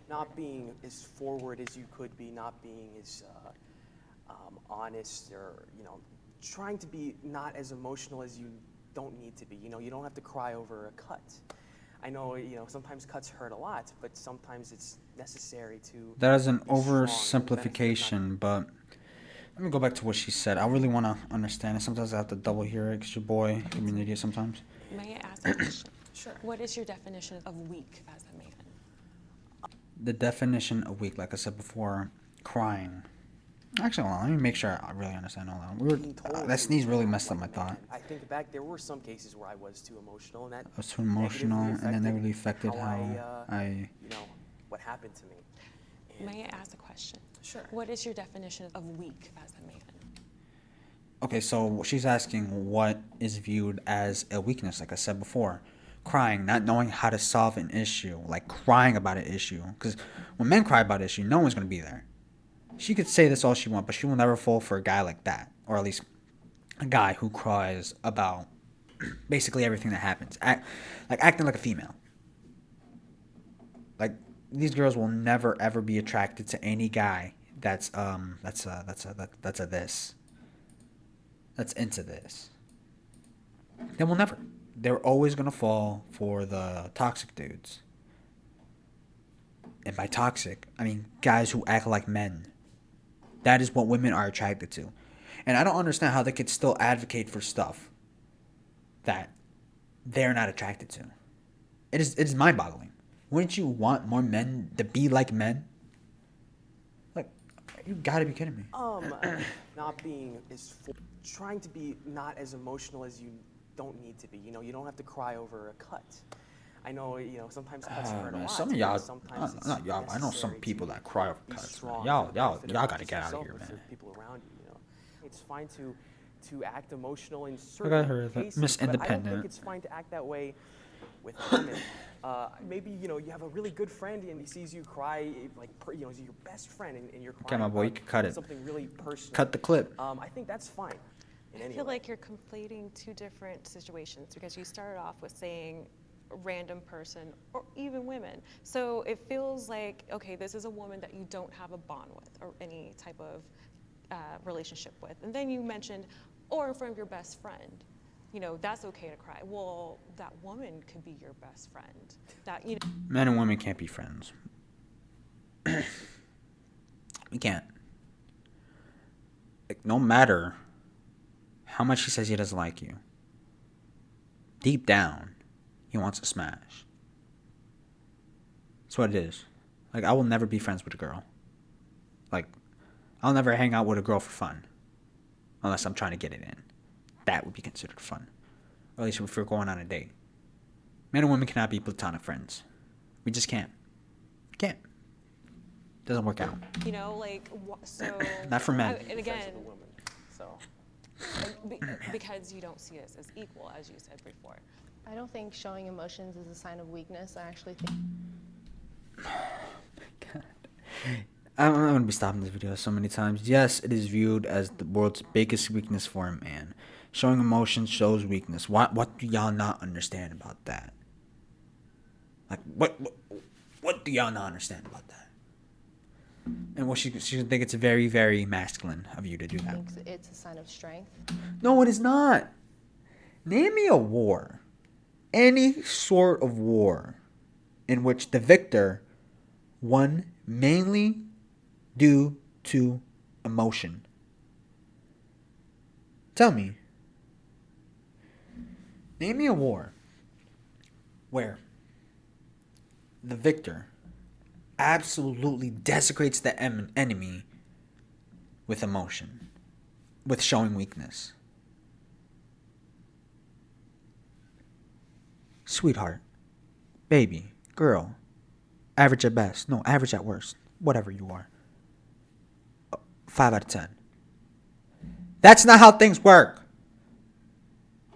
Not being as forward as you could be, not being as honest, or trying to be not as emotional as you don't need to be. You don't have to cry over a cut. I know, sometimes cuts hurt a lot, but sometimes it's necessary to... That is an oversimplification, but let me go back to what she said. I really want to understand it. Sometimes I have to double hear it because your boy can be an idiot sometimes. May I ask a question? Sure. What is your definition of weak as a man? The definition of weak, like I said before, crying. Actually, hold on. Let me make sure I really understand. Hold on. That sneeze really messed up my thought. I think back, there were some cases where I was too emotional, and that I was too emotional, and then that really affected how I what happened to me. May I ask a question? Sure. What is your definition of weak as a man? Okay, so she's asking what is viewed as a weakness, like I said before. Crying, not knowing how to solve an issue, like crying about an issue. Because when men cry about an issue, no one's going to be there. She could say this all she wants, but she will never fall for a guy like that. Or at least a guy who cries about basically everything that happens. Acting like a female. Like, these girls will never, ever be attracted to any guy that's a this. That's into this. Then we'll never. They're always gonna fall for the toxic dudes. And by toxic, I mean guys who act like men. That is what women are attracted to. And I don't understand how they could still advocate for stuff that they're not attracted to. It is mind-boggling. Wouldn't you want more men to be like men? Like, you gotta be kidding me. Not being trying to be not as emotional as you don't need to be. You know, you don't have to cry over a cut. I know, you know, sometimes cuts hurt a lot. Some of y'all, sometimes it's not y'all. I know some necessary people to that cry over be cuts. strong Y'all for the benefit of gotta not get just out of yourself, here, but for man. people around you, you know. It's fine to act emotional in Look certain at her, cases, Miss but I don't Independent. think it's fine to act that way with women. Maybe, you know, you have a really good friend and he sees you cry, like, you know, he's your best friend and you're crying Okay, my boy, you about can cut it. something really personal. Cut the clip. I think that's fine. I feel like you're conflating two different situations because you started off with saying a random person or even women. So it feels like, okay, this is a woman that you don't have a bond with or any type of relationship with. And then you mentioned, or in front of your best friend. You know, that's okay to cry. Well, that woman could be your best friend. That, you know. Men and women can't be friends. We can't. Like, no matter how much he says he doesn't like you, deep down, he wants to smash. That's what it is. Like, I will never be friends with a girl. Like, I'll never hang out with a girl for fun. Unless I'm trying to get it in. That would be considered fun. Or at least if we're going on a date. Men and women cannot be platonic friends. We just can't. Can't. Doesn't work out. You know, like, so. Not for men. And again, so. Because you don't see us as equal, as you said before. I don't think showing emotions is a sign of weakness. I actually think. I'm going to be stopping this video so many times. Yes, it is viewed as the world's biggest weakness for a man. Showing emotions shows weakness. What do y'all not understand about that? Like, what do y'all not understand about that? And what she should think it's very, very masculine of you to do that. I think it's a sign of strength. No, it is not. Name me a war. Any sort of war in which the victor won mainly due to emotion. Tell me. Name me a war where the victor absolutely desecrates the enemy with emotion, with showing weakness. Sweetheart, baby, girl, average at best, no, average at worst, whatever you are. 5 out of 10. That's not how things work.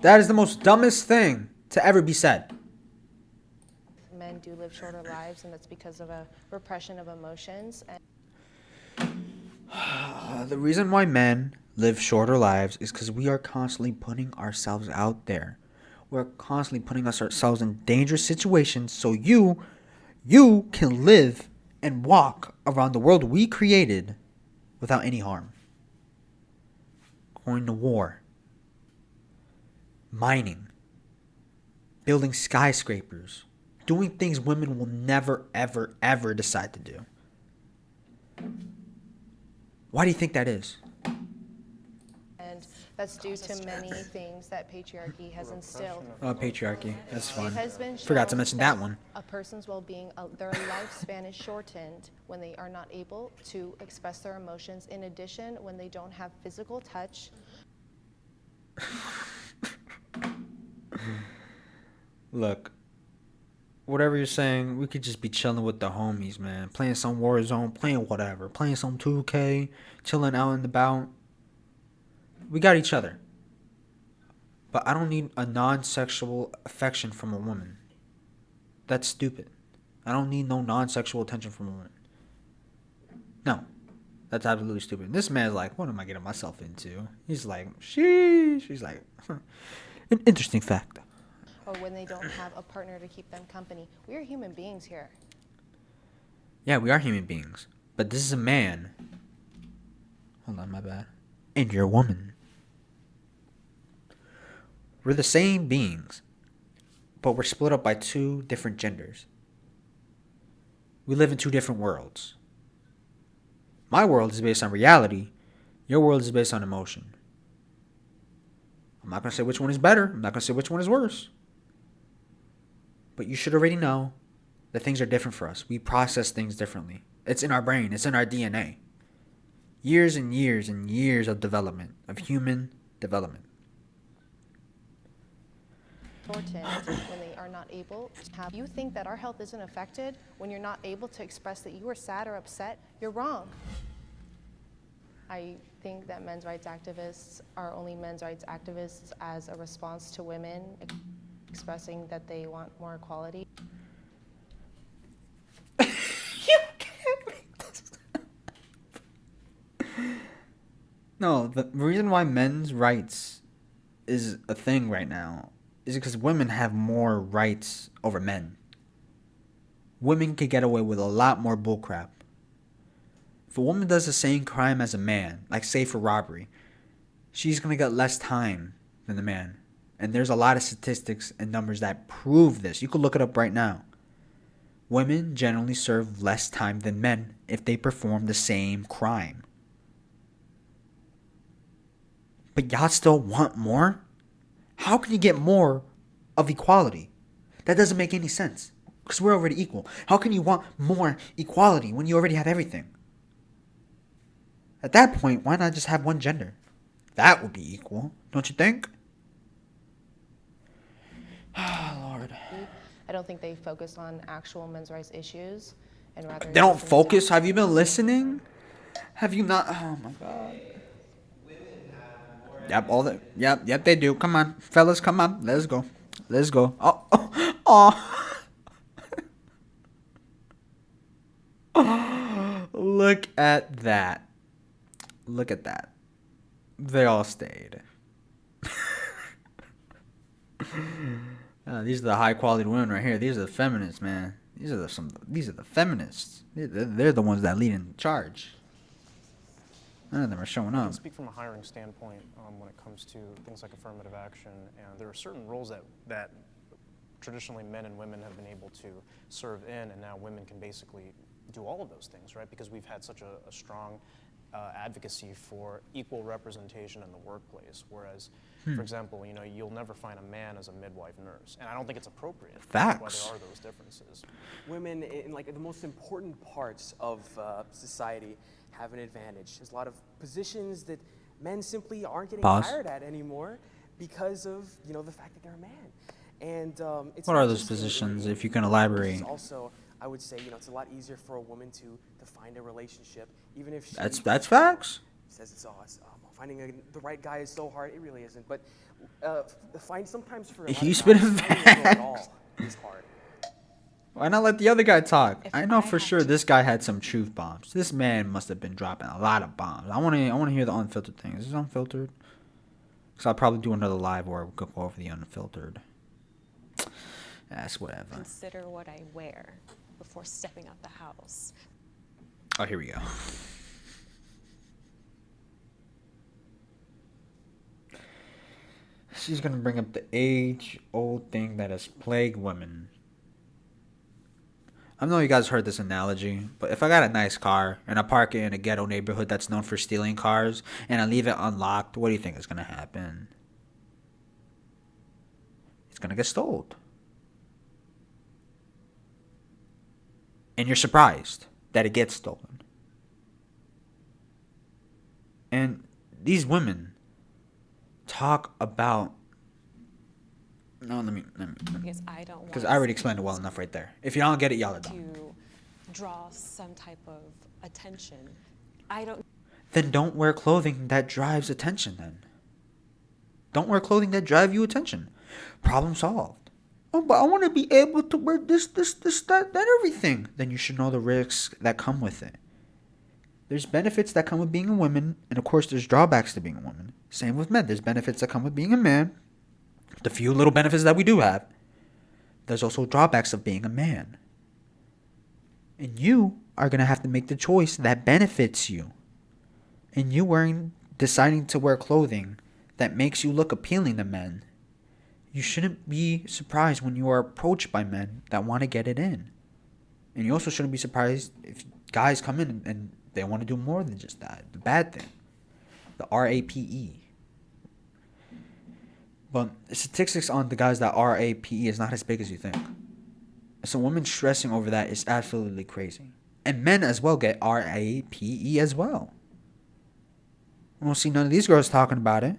That is the most dumbest thing to ever be said. Men do live shorter lives, and that's because of a repression of emotions. And The reason why men live shorter lives is because we are constantly putting ourselves out there. We're constantly putting ourselves in dangerous situations so you can live and walk around the world we created without any harm. Going to war. Mining. Building skyscrapers. Doing things women will never, ever, ever decide to do. Why do you think that is? And that's due to many things that patriarchy has instilled. Oh, patriarchy. That's fun. It has been Forgot to shown mention that one. A person's well-being, their lifespan is shortened when they are not able to express their emotions. In addition, when they don't have physical touch. Look, whatever you're saying, we could just be chilling with the homies, man. Playing some Warzone, playing whatever. Playing some 2K, chilling out and about. We got each other. But I don't need a non-sexual affection from a woman. That's stupid. I don't need no non-sexual attention from a woman. No. That's absolutely stupid. This man's like, what am I getting myself into? He's like, sheesh. He's like, an interesting fact. Or when they don't have a partner to keep them company. We are human beings here. Yeah, we are human beings. But this is a man Hold on, my bad. And you're a woman. We're the same beings, but we're split up by two different genders. We live in two different worlds. My world is based on reality. Your world is based on emotion. I'm not going to say which one is better. I'm not going to say which one is worse. But you should already know that things are different for us. We process things differently. It's in our brain. It's in our DNA. Years and years and years of development, of human development. Shortened when they are not able to have. You think that our health isn't affected when you're not able to express that you are sad or upset? You're wrong. I think that men's rights activists are only men's rights activists as a response to women expressing that they want more equality. You can't make this up. No, the reason why men's rights is a thing right now is because women have more rights over men. Women can get away with a lot more bullcrap. If a woman does the same crime as a man, like say for robbery, she's going to get less time than the man. And there's a lot of statistics and numbers that prove this. You can look it up right now. Women generally serve less time than men if they perform the same crime. But y'all still want more? How can you get more of equality? That doesn't make any sense. Because we're already equal. How can you want more equality when you already have everything? At that point, why not just have one gender? That would be equal, don't you think? Oh, Lord. I don't think they focus on actual men's rights issues and rather... They don't focus? Have you been listening? Have you not? Oh, my God. Yep, they do. Come on, fellas, come on. Let's go. Oh. Look at that. They all stayed. These are the high quality women right here. These are the feminists, man. These are the feminists. They're the ones that lead in charge. None of them are showing I up. can speak from a hiring standpoint when it comes to things like affirmative action, and there are certain roles that traditionally men and women have been able to serve in, and now women can basically do all of those things, right? Because we've had such a strong advocacy for equal representation in the workplace. Whereas, for example, you'll never find a man as a midwife nurse, and I don't think it's appropriate. Facts. That's why there are those differences. Women in like the most important parts of society have an advantage. There's a lot of positions that men simply aren't getting hired at anymore because of the fact that they're a man. And it's What are those positions, if you can elaborate? Also, I would say it's a lot easier for a woman to find a relationship, even if she That's facts. says it's finding the right guy is so hard. It really isn't. But sometimes for a lot He's of been guys, finding a girl at all is hard. Why not let the other guy talk? I know for sure this guy had some truth bombs. This man must have been dropping a lot of bombs. I want to hear the unfiltered thing. Is this unfiltered? Because I'll probably do another live where we go over the unfiltered. That's whatever. Consider what I wear before stepping out the house. Oh, here we go. She's going to bring up the age-old thing that has plagued women. I know you guys heard this analogy, but if I got a nice car and I park it in a ghetto neighborhood that's known for stealing cars and I leave it unlocked, what do you think is going to happen? It's going to get stolen. And you're surprised that it gets stolen. And these women talk about... No, let me Because I don't want. Because I already explained it well enough right there. If you don't get it, y'all are dumb. To draw some type of attention. I don't. Then don't wear clothing that drives attention then. Don't wear clothing that drive you attention. Problem solved. Oh, but I want to be able to wear this, that, everything. Then you should know the risks that come with it. There's benefits that come with being a woman, and of course there's drawbacks to being a woman. Same with men. There's benefits that come with being a man. The few little benefits that we do have. There's also drawbacks of being a man. And you are going to have to make the choice that benefits you. and you deciding to wear clothing that makes you look appealing to men, you shouldn't be surprised when you are approached by men that want to get it in. And you also shouldn't be surprised if guys come in and they want to do more than just that. The bad thing. The RAPE. But the statistics on the guys that RAPE is not as big as you think. So women stressing over that is absolutely crazy. And men as well get RAPE as well. I don't see none of these girls talking about it.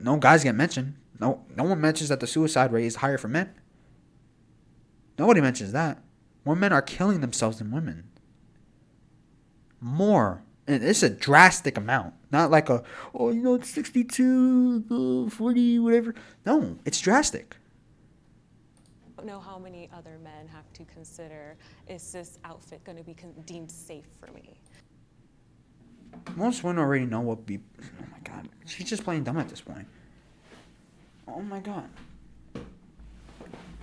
No guys get mentioned. No one mentions that the suicide rate is higher for men. Nobody mentions that. More men are killing themselves than women. More. And it's a drastic amount. Not like it's 62, 40, whatever. No, it's drastic. I don't know how many other men have to consider, is this outfit going to be deemed safe for me? Most women already know what be. Oh my god. She's just playing dumb at this point. Oh my god.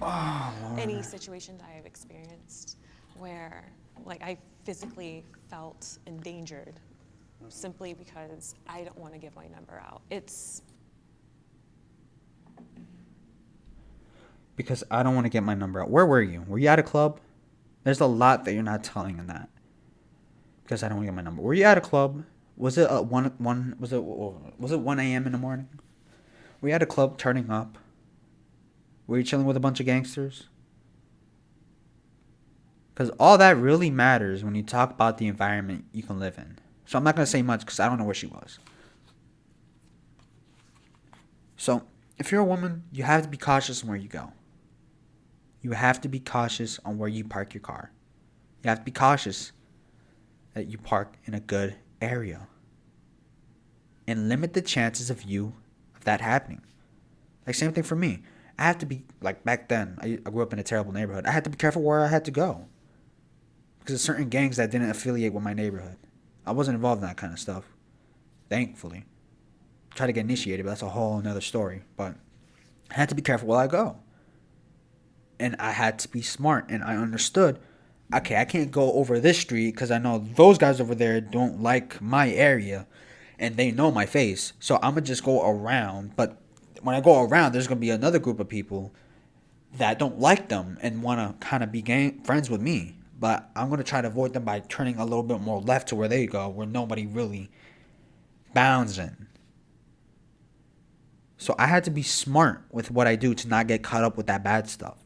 Oh, Lord. Any situation that I have experienced where I physically felt endangered simply because I don't want to give my number out. It's because I don't want to get my number out. Where were you? Were you at a club? There's a lot that you're not telling in that. Because I don't want to get my number. Were you at a club? Was it was it 1 a.m. in the morning? Were you at a club turning up? Were you chilling with a bunch of gangsters? Because all that really matters when you talk about the environment you can live in. So I'm not going to say much because I don't know where she was. So if you're a woman, you have to be cautious on where you go. You have to be cautious on where you park your car. You have to be cautious that you park in a good area. And limit the chances of that happening. Like same thing for me. I have to be, back then, I grew up in a terrible neighborhood. I had to be careful where I had to go. Because there's certain gangs that didn't affiliate with my neighborhood. I wasn't involved in that kind of stuff. Thankfully. Try to get initiated, but that's a whole another story. But I had to be careful where I go. And I had to be smart. And I understood, okay, I can't go over this street because I know those guys over there don't like my area. And they know my face. So I'm going to just go around. But when I go around, there's going to be another group of people that don't like them and want to kind of be friends with me. But I'm going to try to avoid them by turning a little bit more left to where they go, where nobody really bounds in. So I had to be smart with what I do to not get caught up with that bad stuff.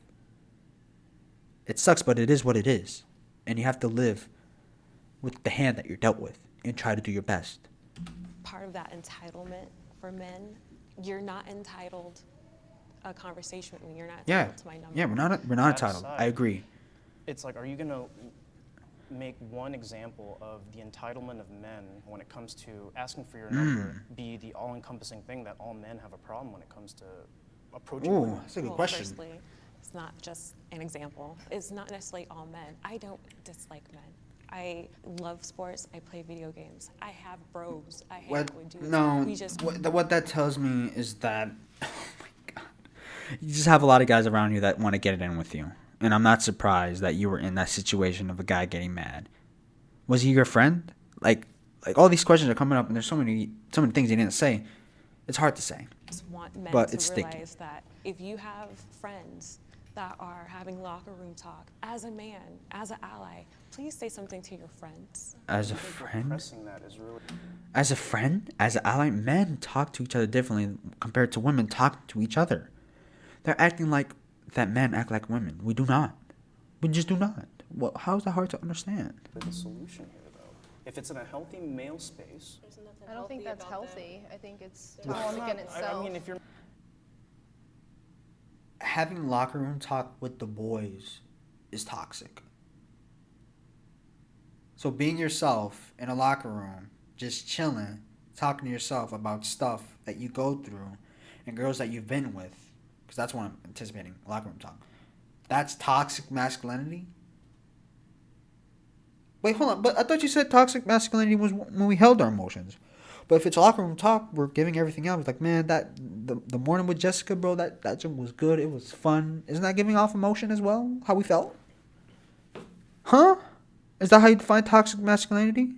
It sucks, but it is what it is. And you have to live with the hand that you're dealt with and try to do your best. Part of that entitlement for men, you're not entitled a conversation with me. You're not entitled to my number. Yeah, we're not entitled. I agree. It's like, are you going to make one example of the entitlement of men when it comes to asking for your number be the all-encompassing thing that all men have a problem when it comes to approaching women? That's a good question. Firstly, it's not just an example. It's not necessarily all men. I don't dislike men. I love sports. I play video games. I have bros. I hang out with dudes. What that tells me is that, oh my God, you just have a lot of guys around you that want to get it in with you. And I'm not surprised that you were in that situation of a guy getting mad. Was he your friend? Like all these questions are coming up, and there's so many things he didn't say. It's hard to say. I just want men but to it's realize sticky. that if you have friends that are having locker room talk, as a man, as an ally, please say something to your friends. As a friend? That is really... As a friend? As an ally? Men talk to each other differently compared to women talk to each other. They're acting like that men act like women. We do not. We just do not. Well, how is that hard to understand? The solution here, though, if it's in a healthy male space... I don't think that's healthy. I think it's Well, toxic in itself. I mean, if you're... Having locker room talk with the boys is toxic. So being yourself in a locker room, just chilling, talking to yourself about stuff that you go through and girls that you've been with, because that's what I'm anticipating, locker room talk. That's toxic masculinity? Wait, hold on. But I thought you said toxic masculinity was when we held our emotions. But if it's locker room talk, we're giving everything out. It's like, man, the morning with Jessica, bro, that joke was good. It was fun. Isn't that giving off emotion as well? How we felt? Huh? Is that how you define toxic masculinity?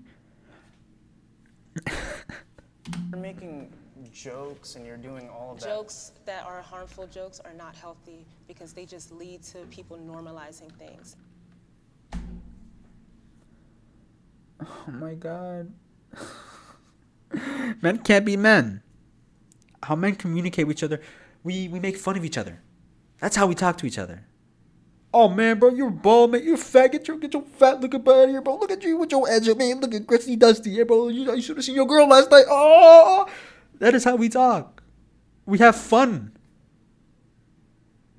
You're making jokes and you're doing all of that. Jokes that are harmful jokes are not healthy because they just lead to people normalizing things. Oh my god. Men can't be men. How men communicate with each other, we make fun of each other. That's how we talk to each other. Oh man, bro, you're bald, man. You're fat. Get your fat looking butt out of here, bro. Look at you with your edge, man. Look at Christy Dusty, yeah, bro. You should have seen your girl last night. Oh, that is how we talk. We have fun,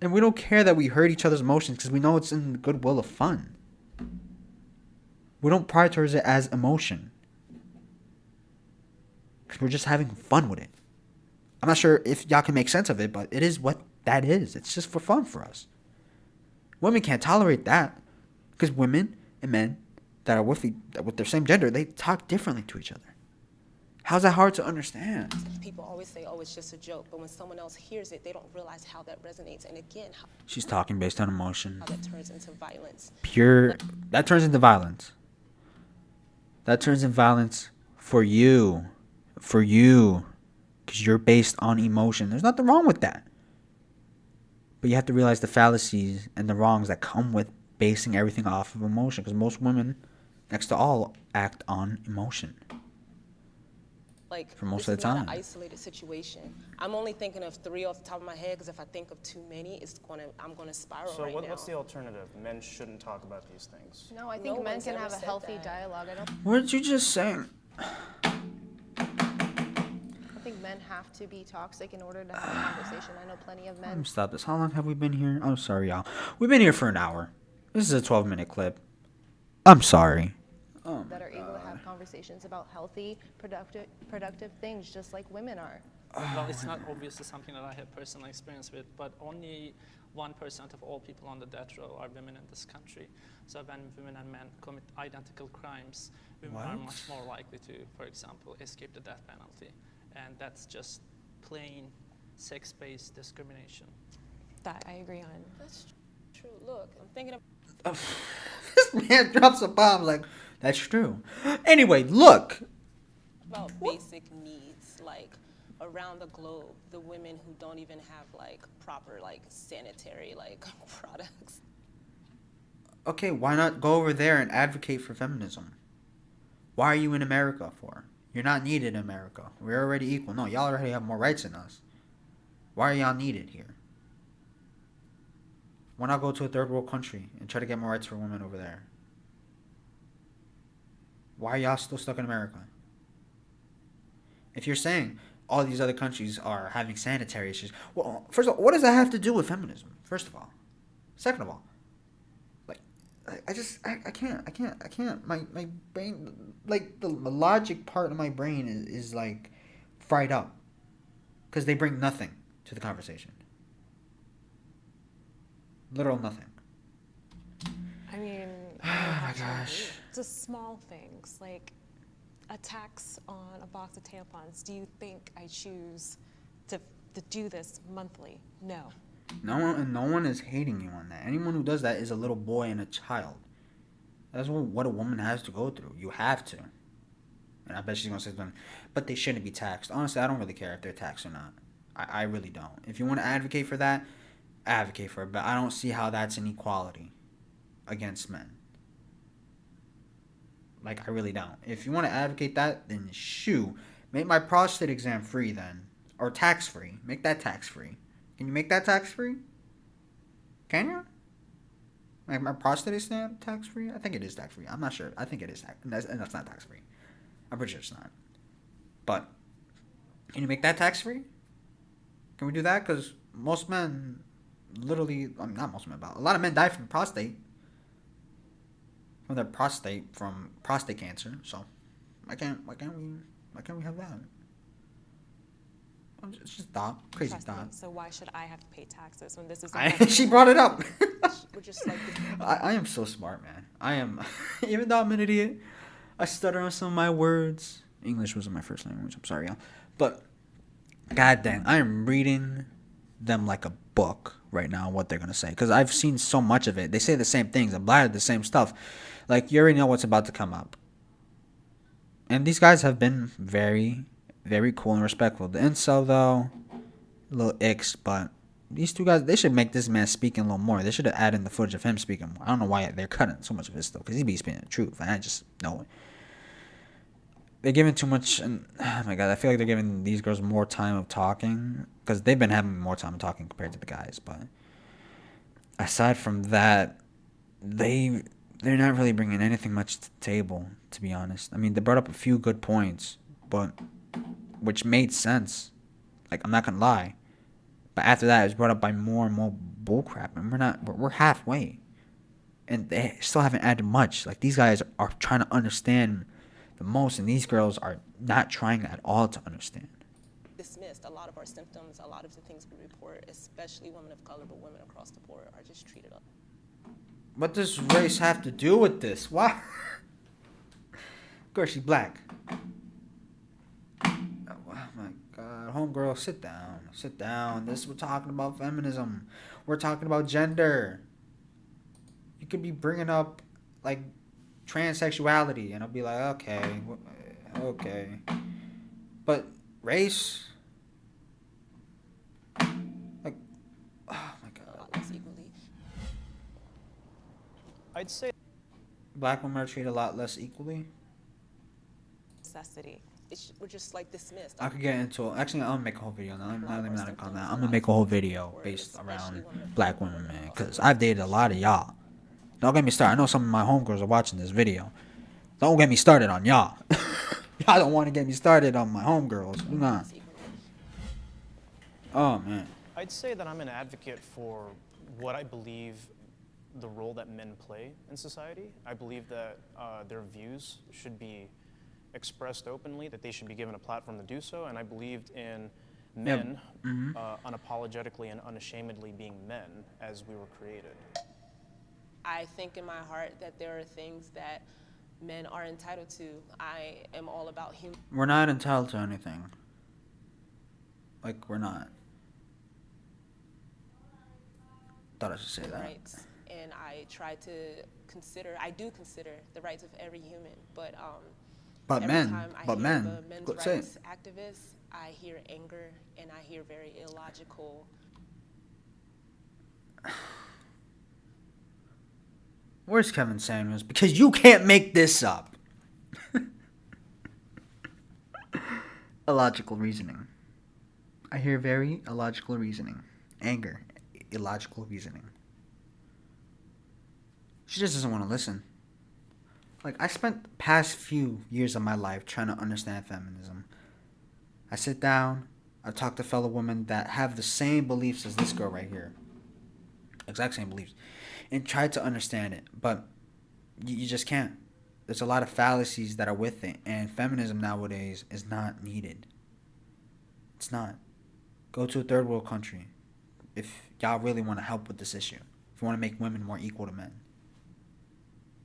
and we don't care that we hurt each other's emotions because we know it's in the goodwill of fun. We don't prioritize it as emotion because we're just having fun with it. I'm not sure if y'all can make sense of it, but it is what that is. It's just for fun for us. Women can't tolerate that because women and men that are with their same gender, they talk differently to each other. How's that hard to understand? People always say, oh, it's just a joke. But when someone else hears it, they don't realize how that resonates. And again, She's talking based on emotion. how that turns into violence. That turns into violence. That turns into violence for you. For you. Because you're based on emotion. There's nothing wrong with that. But you have to realize the fallacies and the wrongs that come with basing everything off of emotion. Because most women, next to all, act on emotion. Like, for most this of the is not time. an isolated situation. I'm only thinking of 3 off the top of my head because if I think of too many, I'm gonna spiral So right now. what's the alternative? Men shouldn't talk about these things. No, I think No men one's can ever have a said healthy that. dialogue. What did you just say? I think men have to be toxic in order to have a conversation. I know plenty of men. Stop this. How long have we been here? I'm sorry, y'all. We've been here for an hour. This is a 12-minute clip. I'm sorry. That are able to have conversations about healthy, productive things, just like women are. Well, it's not obviously something that I have personal experience with, but only 1% of all people on the death row are women in this country. So when women and men commit identical crimes, women are What? much more likely to, for example, escape the death penalty. And that's just plain sex-based discrimination. That I agree on. That's true. Look, I'm thinking of This man drops a bomb like, that's true. Anyway, look. about basic needs, like around the globe, the women who don't even have like proper like sanitary like products. Okay, why not go over there and advocate for feminism? Why are you in America for? You're not needed in America. We're already equal. No, y'all already have more rights than us. Why are y'all needed here? Why not go to a third world country and try to get more rights for women over there? Why are y'all still stuck in America? If you're saying all these other countries are having sanitary issues, well, first of all, what does that have to do with feminism? First of all. Second of all, like, I can't. My brain, like, the logic part of my brain is like fried up. Because they bring nothing to the conversation. Literal nothing. I mean, Oh my gosh. just small things like a tax on a box of tampons. Do you think I choose to do this monthly? No. No one is hating you on that. Anyone who does that is a little boy and a child. That's what a woman has to go through. You have to. And I bet she's going to say something, but they shouldn't be taxed. Honestly, I don't really care if they're taxed or not. I really don't. If you want to advocate for that, advocate for it. But I don't see how that's an equality against men. Like, I really don't. If you want to advocate that, then shoo. Make my prostate exam free then. Or tax-free. Make that tax-free. Can you make that tax-free? Can you? Like my prostate exam tax-free? I think it is tax-free. I'm not sure. I think it is tax. That's not tax-free. I'm pretty sure it's not. But, can you make that tax-free? Can we do that? Because most men, literally, not most men, but a lot of men die from prostate. From prostate cancer. So, why can't we have that? It's just thought, crazy Trust me. thought. So why should I have to pay taxes when this is? She brought it up. We're just like I am so smart, man. I am, even though I'm an idiot, I stutter on some of my words. English wasn't my first language. I'm sorry, y'all. But, god dang, I am reading them like a book right now, what they're going to say. Because I've seen so much of it. They say the same things and blather the same stuff. Like, you already know what's about to come up. And these guys have been very, very cool and respectful. The incel, though, a little icks, but these two guys, they should make this man speaking a little more. They should have added in the footage of him speaking more. I don't know why they're cutting so much of his stuff, because he be speaking the truth, and I just know it. They're giving too much, and oh my god, I feel like they're giving these girls more time of talking, because they've been having more time of talking compared to the guys, but aside from that, they're not really bringing anything much to the table, to be honest. I mean, they brought up a few good points, but which made sense. Like, I'm not gonna lie. But after that, it was brought up by more and more bullcrap, and we're halfway, and they still haven't added much. Like, these guys are trying to understand the most, and these girls are not trying at all to understand. Dismissed a lot of our symptoms, a lot of the things we report, especially women of color, but women across the board are just treated up. What does race have to do with this? Why? Of course, she's black. Oh my god, homegirl, sit down. Sit down. We're talking about feminism. We're talking about gender. You could be bringing up, like, transsexuality, and I'll be like, okay. But race? Like, oh my god. I'd say Black women are treated a lot less equally. Necessity. We're just like dismissed. I could get into it. Actually, I'm gonna make a whole video. I'm gonna make a whole video based around black women, man. Because I've dated a lot of y'all. Don't get me started. I know some of my homegirls are watching this video. Don't get me started on y'all. Y'all don't want to get me started on my homegirls. Do not. Oh, man. I'd say that I'm an advocate for what I believe the role that men play in society. I believe that their views should be expressed openly, that they should be given a platform to do so, and I believed in men unapologetically and unashamedly being men as we were created. I think in my heart that there are things that men are entitled to. I am all about human. We're not entitled to anything. Like, we're not. Thought I should say that. Rights, and I try to consider. I do consider the rights of every human, but every time I hear the men's rights activists, I hear anger and I hear very illogical. Where's Kevin Samuels? Because you can't make this up. Illogical reasoning. I hear very illogical reasoning. Anger. Illogical reasoning. She just doesn't want to listen. Like, I spent the past few years of my life trying to understand feminism. I sit down, I talk to fellow women that have the same beliefs as this girl right here. Exact same beliefs. And try to understand it. But you just can't. There's a lot of fallacies that are with it. And feminism nowadays is not needed. It's not. Go to a third world country if y'all really want to help with this issue. If you want to make women more equal to men.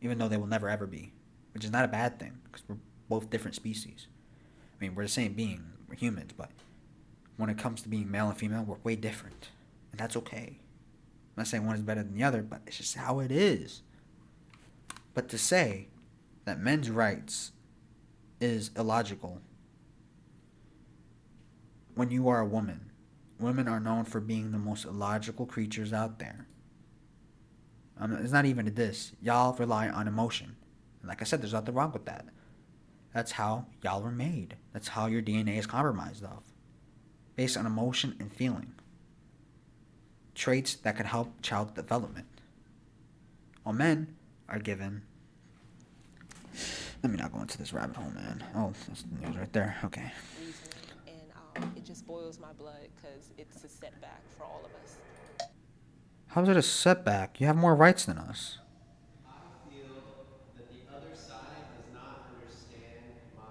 Even though they will never ever be. Which is not a bad thing. Because we're both different species. I mean, we're the same being. We're humans. But when it comes to being male and female, we're way different. And that's okay. I'm not saying one is better than the other, but it's just how it is. But to say that men's rights is illogical when you are a woman. Women are known for being the most illogical creatures out there. It's not even a diss. Y'all rely on emotion. And like I said, there's nothing wrong with that. That's how y'all were made. That's how your DNA is compromised of. Based on emotion and feeling. Traits that can help child development. While men are given... Let me not go into this rabbit hole, man. Oh, that's the news right there. Okay. And it just boils my blood because it's a setback for all of us. How's it a setback? You have more rights than us. I feel that the other side does not understand my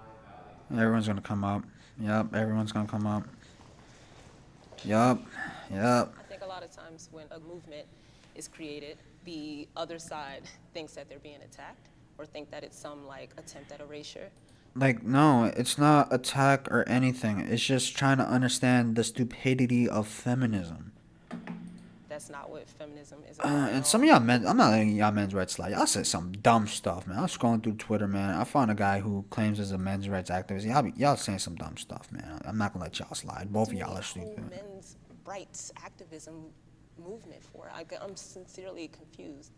value. Everyone's gonna come up. Yep, everyone's gonna come up. Yep. I think a lot of times when a movement is created, the other side thinks that they're being attacked or think that it's some like attempt at erasure. Like, no, it's not attack or anything. It's just trying to understand the stupidity of feminism. that's not what feminism is about. at And all. some of y'all men, I'm not letting y'all men's rights slide. Y'all said some dumb stuff, man. I was scrolling through Twitter, man. I found a guy who claims as a men's rights activist. Y'all saying some dumb stuff, man. I'm not gonna let y'all slide. Both of Doing y'all a are whole stupid. men's rights activism movement for. I'm sincerely confused.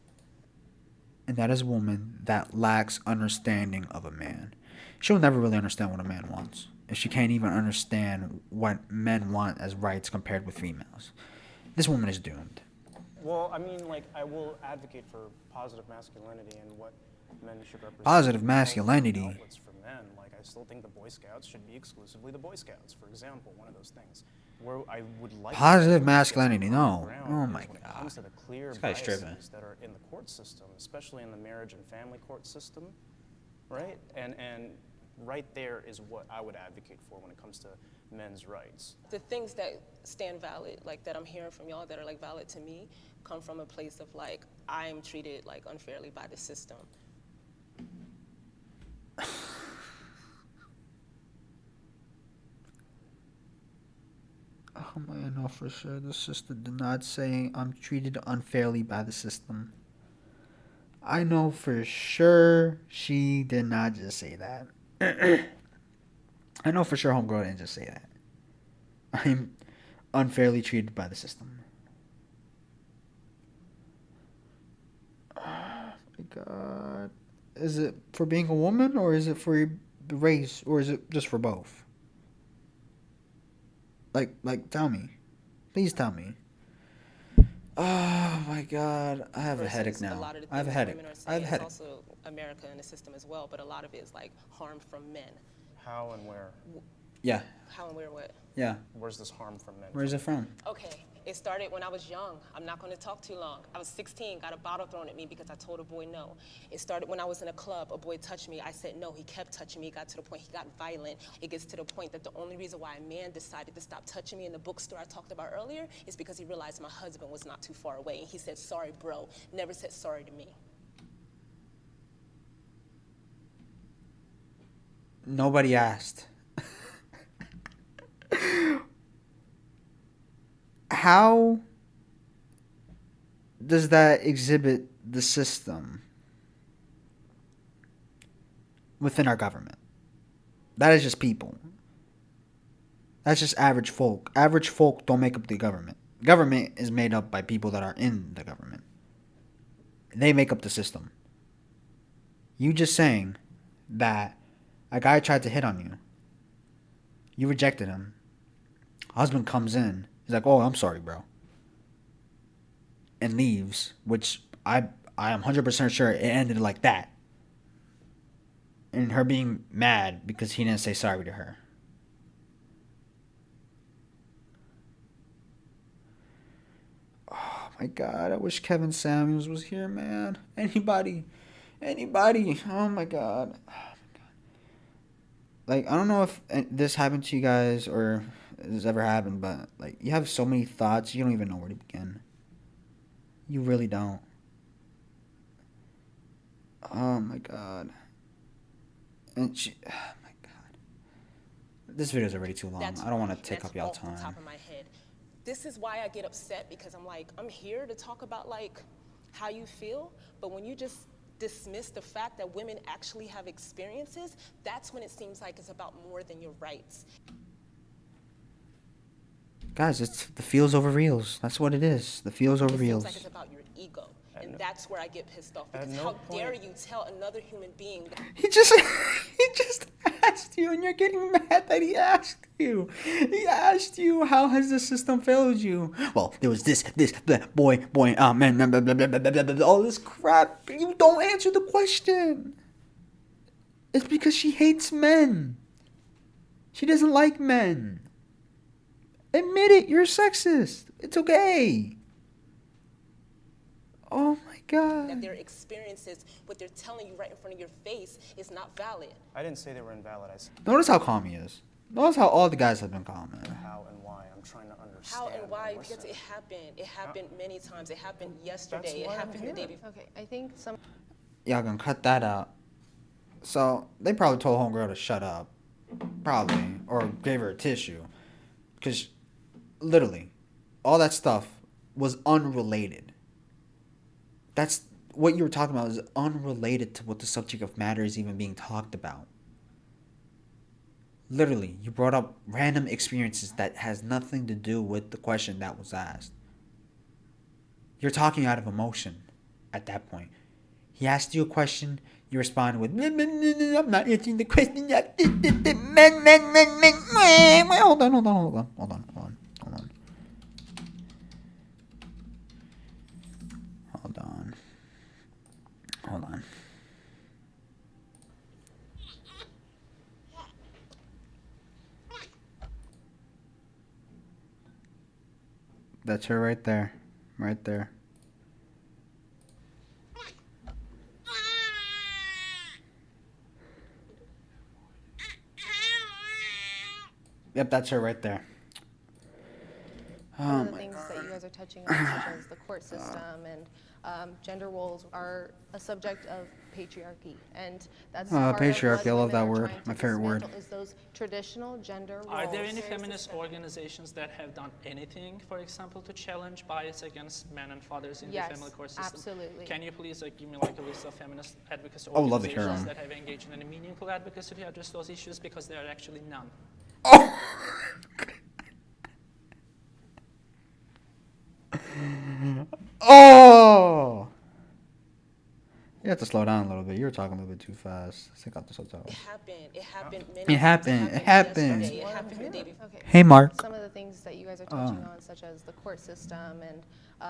And that is a woman that lacks understanding of a man. She'll never really understand what a man wants if she can't even understand what men want as rights compared with females. This woman is doomed. Well, I mean, like, I will advocate for positive masculinity and what men should represent. Positive as masculinity. outlets for men. Like, I still think the Boy Scouts should be exclusively the Boy Scouts, for example, one of those things. Where I would like Positive to masculinity, get some common no. ground Oh is my when it God. comes to the clear This guy's biases tripping. that are in the court system, especially in the marriage and family court system, right? And right there is what I would advocate for when it comes to men's rights. The things that stand valid, like that I'm hearing from y'all that are like valid to me, come from a place of like I'm treated like unfairly by the system. Oh my, I know for sure the sister did not say I'm treated unfairly by the system. I know for sure she did not just say that. I know for sure homegirl didn't just say that. I'm unfairly treated by the system. Oh my god. Is it for being a woman or is it for the race or is it just for both? Like, tell me. Please tell me. Oh my god. I have a headache now. I have a headache. I have a headache. It's also America in the system as well, but a lot of it is like harm from men. How and where? Yeah. How and where what? Yeah. Where's this harm from men? Where's it from? Okay, it started when I was young. I'm not going to talk too long. I was 16, got a bottle thrown at me because I told a boy no. It started when I was in a club. A boy touched me. I said no. He kept touching me. It got to the point he got violent. It gets to the point that the only reason why a man decided to stop touching me in the bookstore I talked about earlier is because he realized my husband was not too far away. And he said, sorry, bro. Never said sorry to me. Nobody asked. How does that exhibit the system within our government? That is just people. That's just average folk. Average folk don't make up the government. Government is made up by people that are in the government. They make up the system. You just saying that a guy tried to hit on you. You rejected him. Husband comes in. He's like, oh, I'm sorry, bro. And leaves, which I am 100% sure it ended like that. And her being mad because he didn't say sorry to her. Oh my god, I wish Kevin Samuels was here, man. Anybody. Oh my god. Like, I don't know if this happened to you guys or this ever happened, but like, you have so many thoughts, you don't even know where to begin. You really don't. Oh my god. And oh my god. This video is already too long. I don't want to take up y'all time. That's off the top of my head. This is why I get upset, because I'm like, I'm here to talk about like how you feel, but when you just dismiss the fact that women actually have experiences, that's when it seems like it's about more than your rights. Guys, it's the feels over reals. That's what it is. The feels over It reels. seems like it's about your ego. And that's where I get pissed off, because how dare you tell another human being that He just asked you and you're getting mad that he asked you. He asked you, how has the system failed you? Well, there was this, boy, man, blah, blah, blah, blah, blah, blah, blah, all this crap. You don't answer the question. It's because she hates men. She doesn't like men. Admit it, you're a sexist. It's okay. Oh my god. that their experiences, what they're telling you right in front of your face, is not valid. I didn't say they were invalid. I said Notice how calm he is. Notice how all the guys have been calm, man. how and why. I'm trying to understand. How and why? and Because listen. it happened. It happened many times. It happened yesterday. It why I'm happened the day here. before. Okay, I think some. Y'all gonna cut that out. So, they probably told homegirl to shut up. Probably. Or gave her a tissue. Because, literally, all that stuff was unrelated. That's what you were talking about is unrelated to what the subject of matter is even being talked about. Literally, you brought up random experiences that has nothing to do with the question that was asked. You're talking out of emotion at that point. He asked you a question, you responded with, I'm not answering the question. Hold on. That's her right there. Right there. Yep, that's her right there. One of the things that you guys are touching on, such as the court system and gender roles, are a subject of patriarchy, and that's part patriarchy. of what I love that women are word. trying to My favorite word. dismantle, is those traditional gender roles. Are there any feminist organizations that have done anything, for example, to challenge bias against men and fathers in the family court system? Absolutely. Can you please give me like a list of feminist advocacy I would love to hear organizations them. that have engaged in any meaningful advocacy to address those issues? Because there are actually none. Oh! You have to slow down a little bit. You were talking a little bit too fast. Stick out this hotel. It happened. It happened. It happened. It happened. Yesterday. It happened the day before. Okay. Hey, Mark. Some of the things that you guys are touching on, such as the court system and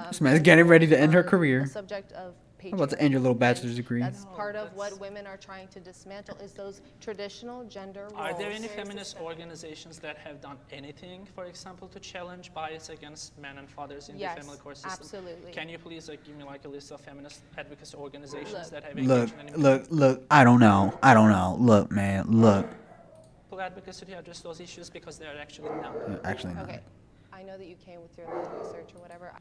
This man's getting ready to end her career. a subject of I'm about to end your little bachelor's degree. That's part of what women are trying to dismantle, is those traditional gender roles. Are there any feminist organizations that have done anything, for example, to challenge bias against men and fathers in the family court system? Absolutely. Can you please give me like a list of feminist advocacy organizations that have Look, engaged in any look. I don't know. Look, man. Look. meaningful advocacy to address those issues? Because there are actually none. Actually, not. Okay. I know that you came with your little research or whatever.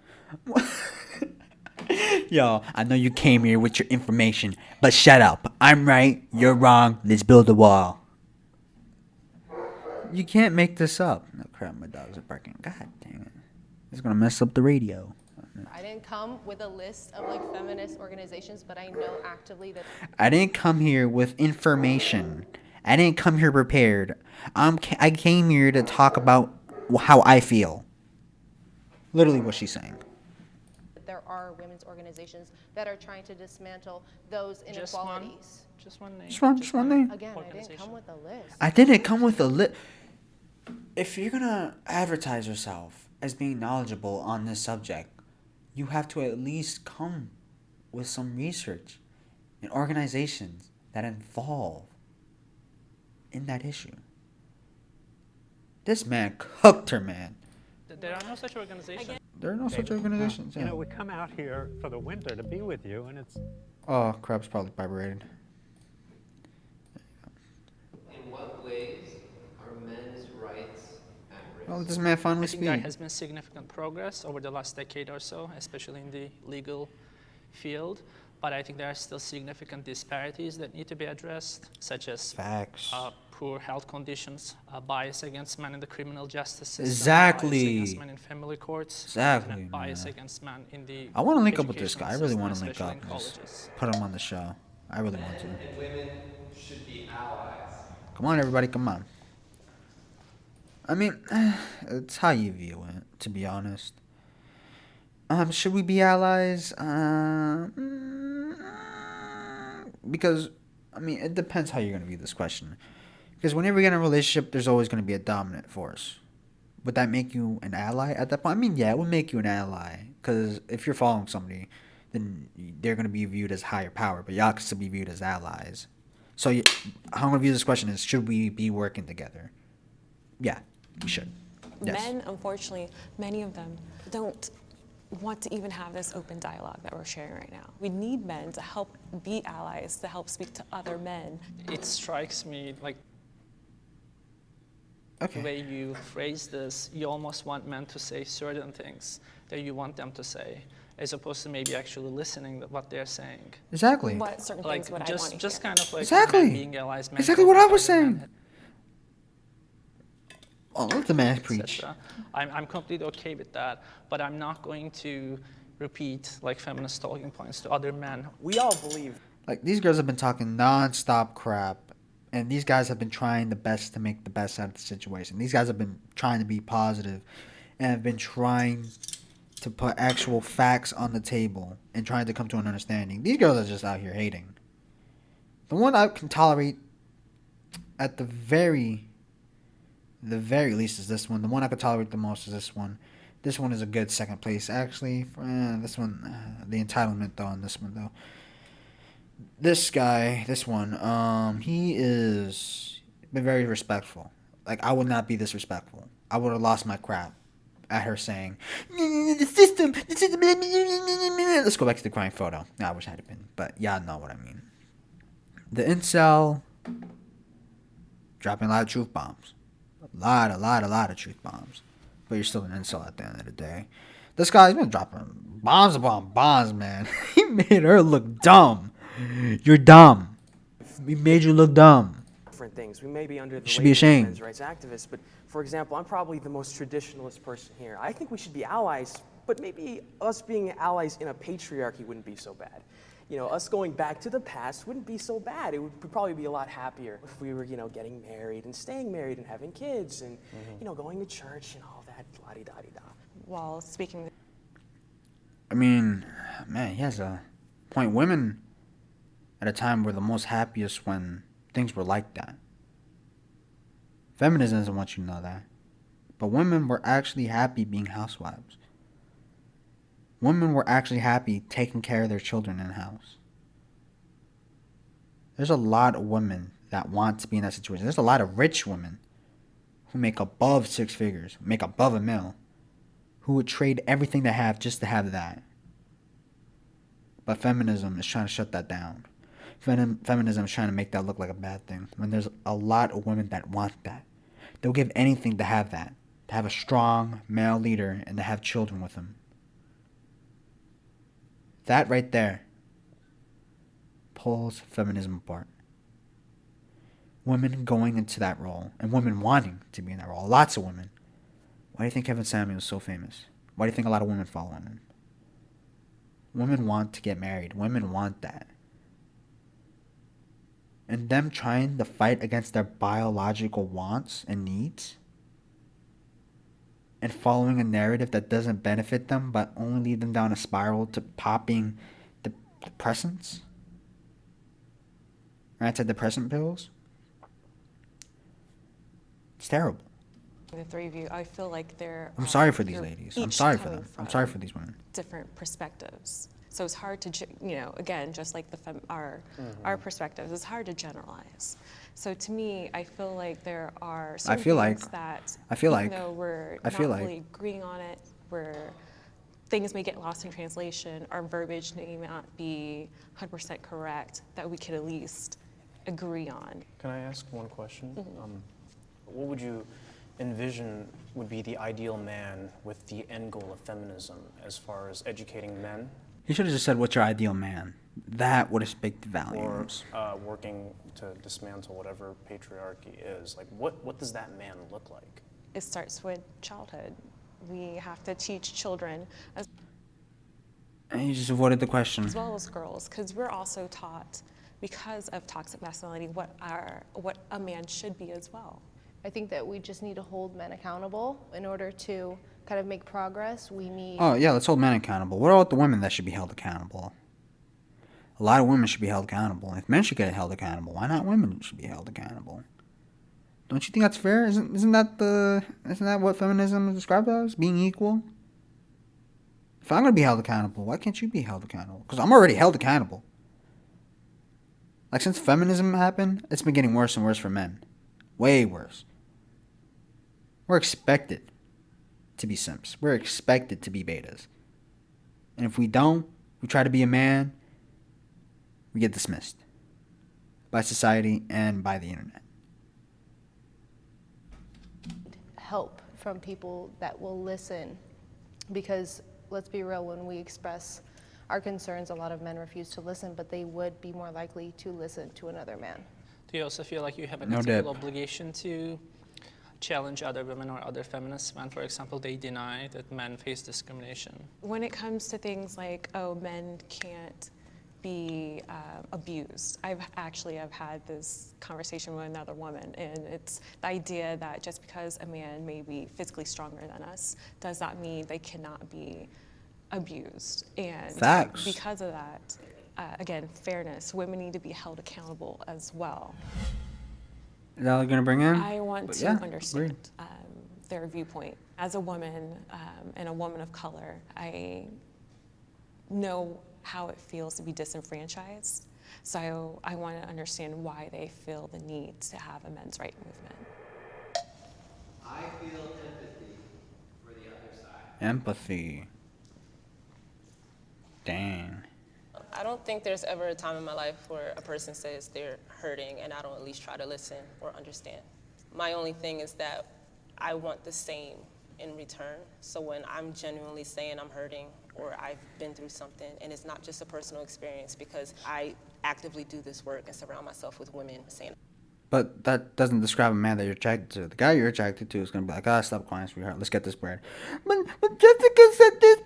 Yo, I know you came here with your information, but shut up. I'm right, you're wrong. Let's build a wall. You can't make this up. Oh crap, my dogs are barking. God dang it. It's gonna mess up the radio. I didn't come with a list of like feminist organizations, but I know actively that I didn't come here with information. I didn't come here prepared. I came here to talk about how I feel. Literally what she's saying. there are women's organizations that are trying to dismantle those inequalities. Just one name. Just one name. Again, I didn't come with a list. I didn't come with a list. If you're gonna advertise yourself as being knowledgeable on this subject, you have to at least come with some research and organizations that involve in that issue. This man cooked her, man. There are no such organizations. There are no such organizations. You Yeah. know, we come out here for the winter to be with you, and it's... Oh, crap's probably vibrated. In what ways are men's rights at risk? Well, this man finally I think there speak. has been significant progress over the last decade or so, especially in the legal field. But I think there are still significant disparities that need to be addressed, such as Facts. Poor health conditions, bias against men in the criminal justice system, Exactly. bias against men in family courts, Exactly, and bias man. against men in the I want to link up with this educational guy. I really system, want to link especially up. in and just colleges. put him on the show. I really want to. And women should be allies. Come on, everybody, come on. I mean, it's how you view it, to be honest. Should we be allies? Because, I mean, it depends how you're going to view this question. Because whenever you get in a relationship, there's always going to be a dominant force. Would that make you an ally at that point? I mean, yeah, it would make you an ally. Because if you're following somebody, then they're going to be viewed as higher power, but y'all can still be viewed as allies. So how I'm going to view this question is, should we be working together? Yeah, we should. Yes. Men, unfortunately, many of them don't want to even have this open dialogue that we're sharing right now. We need men to help be allies, to help speak to other men. It strikes me like the way you phrase this, you almost want men to say certain things that you want them to say, as opposed to maybe actually listening to what they're saying. Exactly. What certain Like things would I just, want to just hear? kind of like Exactly. men being allies. Men Exactly what I talking was to other saying. men. Oh, let the man preach. etc. I'm completely okay with that, but I'm not going to repeat like feminist talking points to other men. We all believe. Like, these girls have been talking non-stop crap, and these guys have been trying the best to make the best out of the situation. These guys have been trying to be positive and have been trying to put actual facts on the table and trying to come to an understanding. These girls are just out here hating. The one I can tolerate at the very least is this one. The one I could tolerate the most is this one. This one is a good second place, actually. This one, the entitlement, though, on this one, though. This guy, this one, he is been very respectful. Like, I would not be this respectful. I would have lost my crap at her saying, the system. Let's go back to the crying photo. I wish I had been, but y'all know what I mean. The incel dropping a lot of truth bombs. A lot of truth bombs. But you're still an incel at the end of the day. This guy's been dropping bombs upon bombs, man. He made her look dumb. You're dumb. We made you look dumb. Different things. We may be under the You should be label of ashamed. men's rights activists, but for example, I'm probably the most traditionalist person here. I think we should be allies, but maybe us being allies in a patriarchy wouldn't be so bad. You know, us going back to the past wouldn't be so bad. It would probably be a lot happier if we were, you know, getting married and staying married and having kids and, you know, going to church and all that, la-di-da-di-da. While speaking. I mean, man, he has a point. Women at a time were the most happiest when things were like that. Feminism doesn't want you to know that. But women were actually happy being housewives. Women were actually happy taking care of their children in the house. There's a lot of women that want to be in that situation. There's a lot of rich women who make above 6 figures, make above $1 million, who would trade everything they have just to have that. But feminism is trying to shut that down. Feminism is trying to make that look like a bad thing, when there's a lot of women that want that. They'll give anything to have that, to have a strong male leader and to have children with him. That right there pulls feminism apart. Women going into that role and women wanting to be in that role. Lots of women. Why do you think Kevin Samuels is so famous? Why do you think a lot of women follow him? Women want to get married. Women want that. And them trying to fight against their biological wants and needs and following a narrative that doesn't benefit them but only lead them down a spiral to popping depressants, antidepressant pills. It's terrible. The three of you, I feel like I'm sorry for these ladies. I'm sorry for them. I'm sorry for these women. Different perspectives. So it's hard to, you know, again, just like our perspectives, it's hard to generalize. So to me, I feel like there are certain things that, even though we're not really agreeing on it, where things may get lost in translation, our verbiage may not be 100% correct, that we could at least agree on. Can I ask one question? What would you envision would be the ideal man with the end goal of feminism as far as educating men? You should have just said, what's your ideal man? That would have speak volumes. Or working to dismantle whatever patriarchy is. Like, what does that man look like? It starts with childhood. We have to teach children, And you just avoided the question. as well as girls, because we're also taught, because of toxic masculinity, what a man should be as well. I think that we just need to hold men accountable. In order to kind of make progress, we need... Oh, yeah, let's hold men accountable. What about the women that should be held accountable? A lot of women should be held accountable. If men should get held accountable, why not women should be held accountable? Don't you think that's fair? Isn't that what feminism is described as? Being equal? If I'm going to be held accountable, why can't you be held accountable? Because I'm already held accountable. Like, since feminism happened, it's been getting worse and worse for men. Way worse. We're expected to be simps. We're expected to be betas. And if we don't, we try to be a man, we get dismissed by society and by the internet. Help from people that will listen, because let's be real, when we express our concerns, a lot of men refuse to listen, but they would be more likely to listen to another man. Do you also feel like you have an No ethical dip. obligation to challenge other women or other feminists when, for example, they deny that men face discrimination? When it comes to things like, oh, men can't be abused. I've had this conversation with another woman, and it's the idea that just because a man may be physically stronger than us, does that mean they cannot be abused? And Facts. because of that, again, fairness, women need to be held accountable as well. Is that what you're gonna bring in? I want But to yeah, understand agreed. their viewpoint. As a woman and a woman of color, I know how it feels to be disenfranchised. So I want to understand why they feel the need to have a men's right movement. I feel empathy for the other side. Empathy. Dang. I don't think there's ever a time in my life where a person says they're hurting and I don't at least try to listen or understand. My only thing is that I want the same in return. So when I'm genuinely saying I'm hurting or I've been through something, and it's not just a personal experience, because I actively do this work and surround myself with women saying. But that doesn't describe a man that you're attracted to. The guy you're attracted to is gonna be like, ah, stop crying, sweetheart. Let's get this bread. But Jessica said this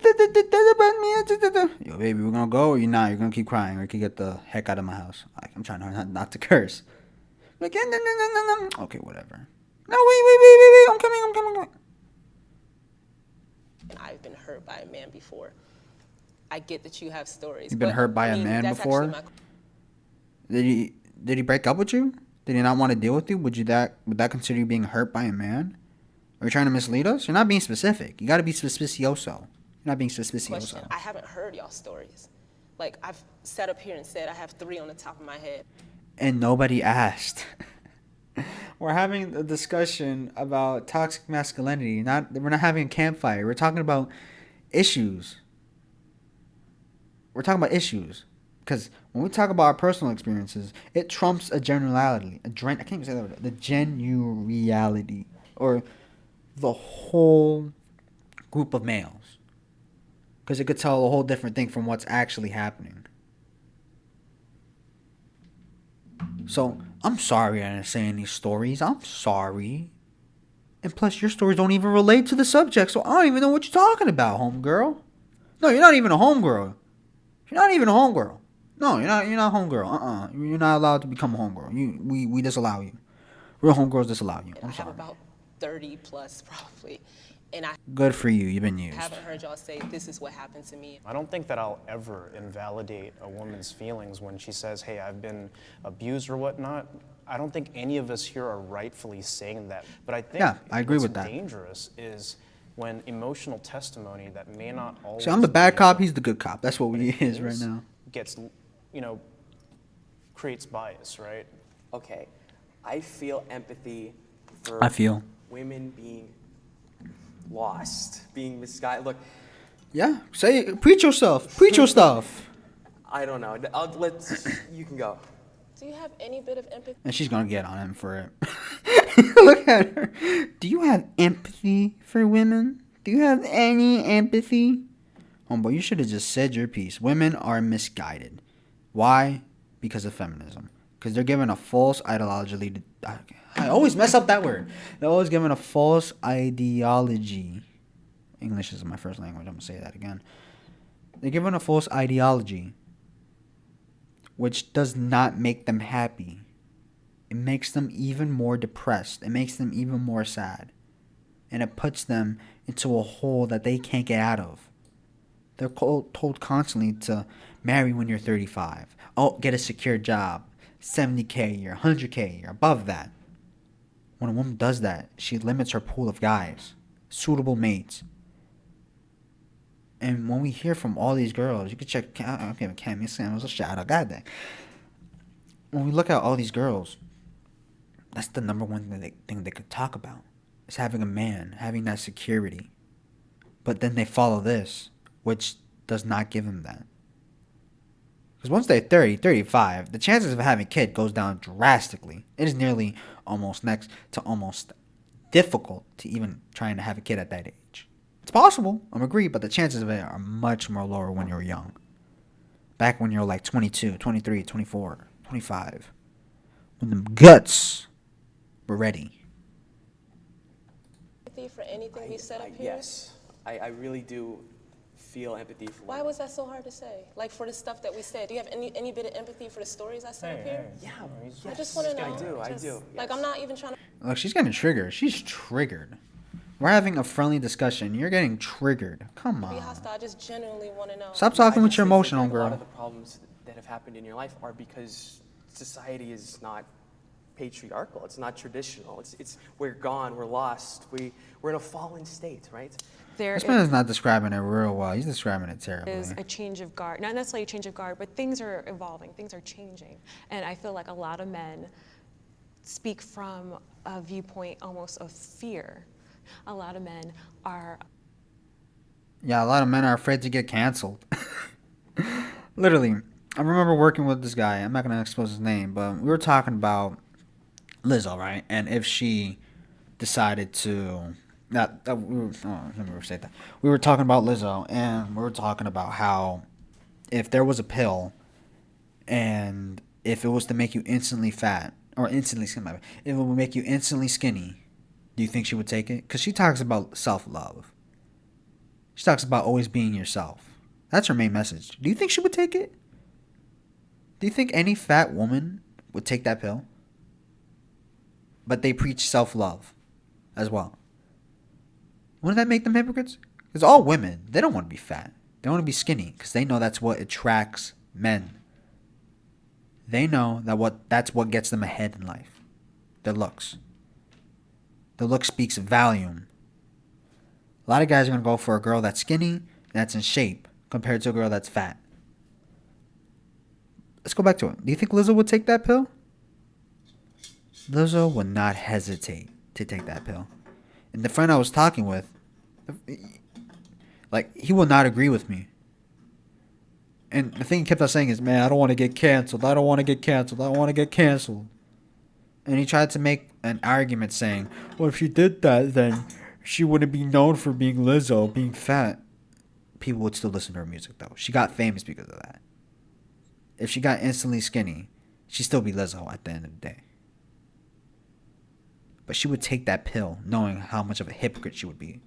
about me. Yo, baby, we're gonna go or you're not. You're gonna keep crying or you can get the heck out of my house. Like, I'm trying not to curse. Like, no. Okay, whatever. No, wait. I'm coming. I've been hurt by a man before. I get that you have stories. You've been hurt by a man before? Did he break up with you? Did he not want to deal with you? Would that consider you being hurt by a man? Are you trying to mislead us? You're not being specific. You got to be suspicioso. You're not being suspicioso. Question. I haven't heard y'all stories. Like, I've sat up here and said I have 3 on the top of my head. And nobody asked. We're having a discussion about toxic masculinity. We're not having a campfire. We're talking about issues. Because when we talk about our personal experiences, it trumps a generality. I can't even say that word. The generality. Or the whole group of males. Because it could tell a whole different thing from what's actually happening. So, I'm sorry I didn't say any stories. I'm sorry. And plus, your stories don't even relate to the subject, so I don't even know what you're talking about, homegirl. No, you're not even a homegirl. You're not even a homegirl. No, you're not homegirl. You're not allowed to become a homegirl. We disallow you. Real homegirls disallow you. I'm sorry. I have about 30 plus probably. And I Good for you. You've been used. haven't heard y'all say this is what happened to me. I don't think that I'll ever invalidate a woman's feelings when she says, hey, I've been abused or whatnot. I don't think any of us here are rightfully saying that. But I think I agree with that. What's dangerous is when emotional testimony that may not always See, I'm the bad cop. He's the good cop. That's what he is right now. Gets, creates bias, right? Okay, I feel empathy for women being lost, being misguided. Look. Yeah, say it. Preach yourself. Preach your stuff. I don't know. You can go. Do you have any bit of empathy? And she's gonna get on him for it. Look at her. Do you have empathy for women? Do you have any empathy? Homeboy, you should have just said your piece. Women are misguided. Why? Because of feminism. Because they're given a false ideology. I always mess up that word. They're always given a false ideology. English is my first language. I'm going to say that again. They're given a false ideology, which does not make them happy. It makes them even more depressed. It makes them even more sad. And it puts them into a hole that they can't get out of. They're told constantly to marry when you're 35. Oh, get a secure job. 70K a year, 100K a year, above that. When a woman does that, she limits her pool of guys, suitable mates. And when we hear from all these girls, you can check, I'll give Cammy Samuels a shout out, goddamn. When we look at all these girls, that's the number one thing they could talk about. Is having a man, having that security. But then they follow this, which does not give them that. Because once they're 30, 35, the chances of having a kid goes down drastically. It is nearly almost next to almost difficult to even trying to have a kid at that age. It's possible, I'm agree, but the chances of it are much more lower when you're young. Back when you're like 22, 23, 24, 25. When the guts were ready. anything we said up here? Yes, I really do feel empathy for Why was that so hard to say? Like for the stuff that we said, do you have any bit of empathy for the stories I said up here? Yeah, I just want to know. I do. Like I'm not even trying to. Look, she's getting triggered. She's triggered. We're having a friendly discussion. You're getting triggered. Come Be on. hostile. I just genuinely want to know. Stop talking with your emotion, A lot girl. of the problems that have happened in your life are because society is not patriarchal. It's not traditional. It's we're gone. We're lost. We're in a fallen state, right? This man is not describing it real well. He's describing it terribly. Is a change of guard, not necessarily a change of guard, but things are evolving, things are changing. And I feel like a lot of men speak from a viewpoint almost of fear. A lot of men are. Yeah, a lot of men are afraid to get canceled. Literally, I remember working with this guy. I'm not going to expose his name, but we were talking about Lizzo, right? And if she decided to. Let me restate that. We were talking about Lizzo, and we were talking about how if there was a pill, and if it was to make you instantly fat, or instantly skinny, if it would make you instantly skinny, do you think she would take it? Because she talks about self-love. She talks about always being yourself. That's her main message. Do you think she would take it? Do you think any fat woman would take that pill? But they preach self-love as well. Wouldn't that make them hypocrites? Because all women, they don't want to be fat. They want to be skinny because they know that's what attracts men. They know that's what gets them ahead in life. Their looks. The look speaks volume. A lot of guys are going to go for a girl that's skinny, that's in shape, compared to a girl that's fat. Let's go back to it. Do you think Lizzo would take that pill? Lizzo would not hesitate to take that pill. And the friend I was talking with, like, he will not agree with me. And the thing he kept on saying is, man, I don't want to get canceled. I don't want to get canceled. I don't want to get canceled. And he tried to make an argument saying, well, if she did that, then she wouldn't be known for being Lizzo, being fat. People would still listen to her music, though. She got famous because of that. If she got instantly skinny, she'd still be Lizzo at the end of the day. But she would take that pill knowing how much of a hypocrite she would be.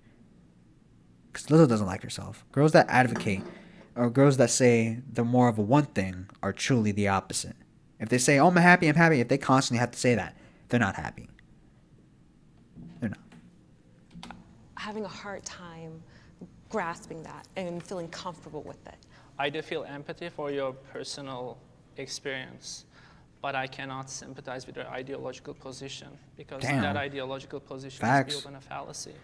Because Lizzo doesn't like herself. Girls that advocate, or girls that say they're more of a one thing, are truly the opposite. If they say, oh, I'm happy, if they constantly have to say that, they're not happy. They're not. Having a hard time grasping that and feeling comfortable with it. I do feel empathy for your personal experience, but I cannot sympathize with your ideological position because that ideological position is built on a fallacy.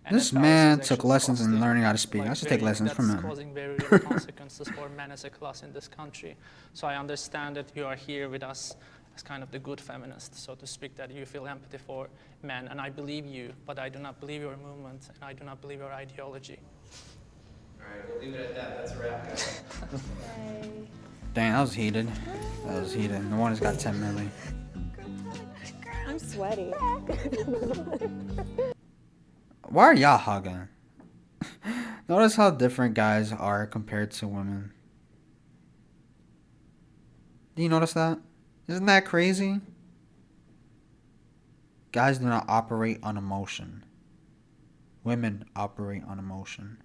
And this man took lessons in learning how to speak. I should take lessons from him. That's causing very real consequences for men as a class in this country. So I understand that you are here with us as kind of the good feminist, so to speak, that you feel empathy for men, and I believe you, but I do not believe your movement, and I do not believe your ideology. All right, we'll leave it at that. That's a wrap, guys. Dang, that was heated. That was heated. No one has got 10 milli. I'm sweaty. Why are y'all hugging? Notice how different guys are compared to women. Do you notice that? Isn't that crazy? Guys do not operate on emotion. Women operate on emotion.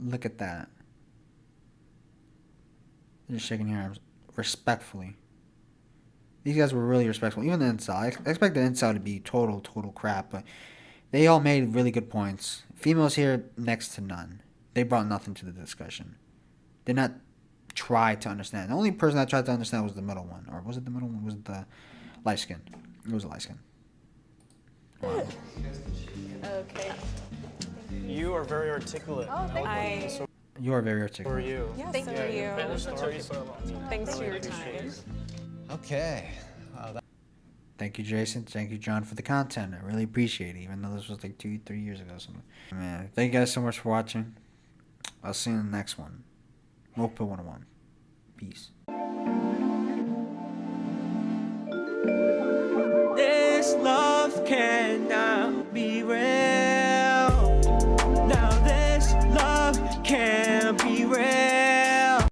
Look at that. They're just shaking hands respectfully. These guys were really respectful. Even the incel. I expect the incel to be total crap, but they all made really good points. Females here, next to none. They brought nothing to the discussion. Did not try to understand. The only person that tried to understand was the middle one. Or was it the middle one? Was it the light skin? It was a light skin. Wow. Okay. You are very articulate. Oh, thank you. You are very articulate. For you. Yes, thank you. Better stories. Thanks for your time. Okay. Thank you, Jason. Thank you, John, for the content. I really appreciate it, even though this was like 2-3 years ago. Something. Man, thank you guys so much for watching. I'll see you in the next one. Moped 101. Peace. This love can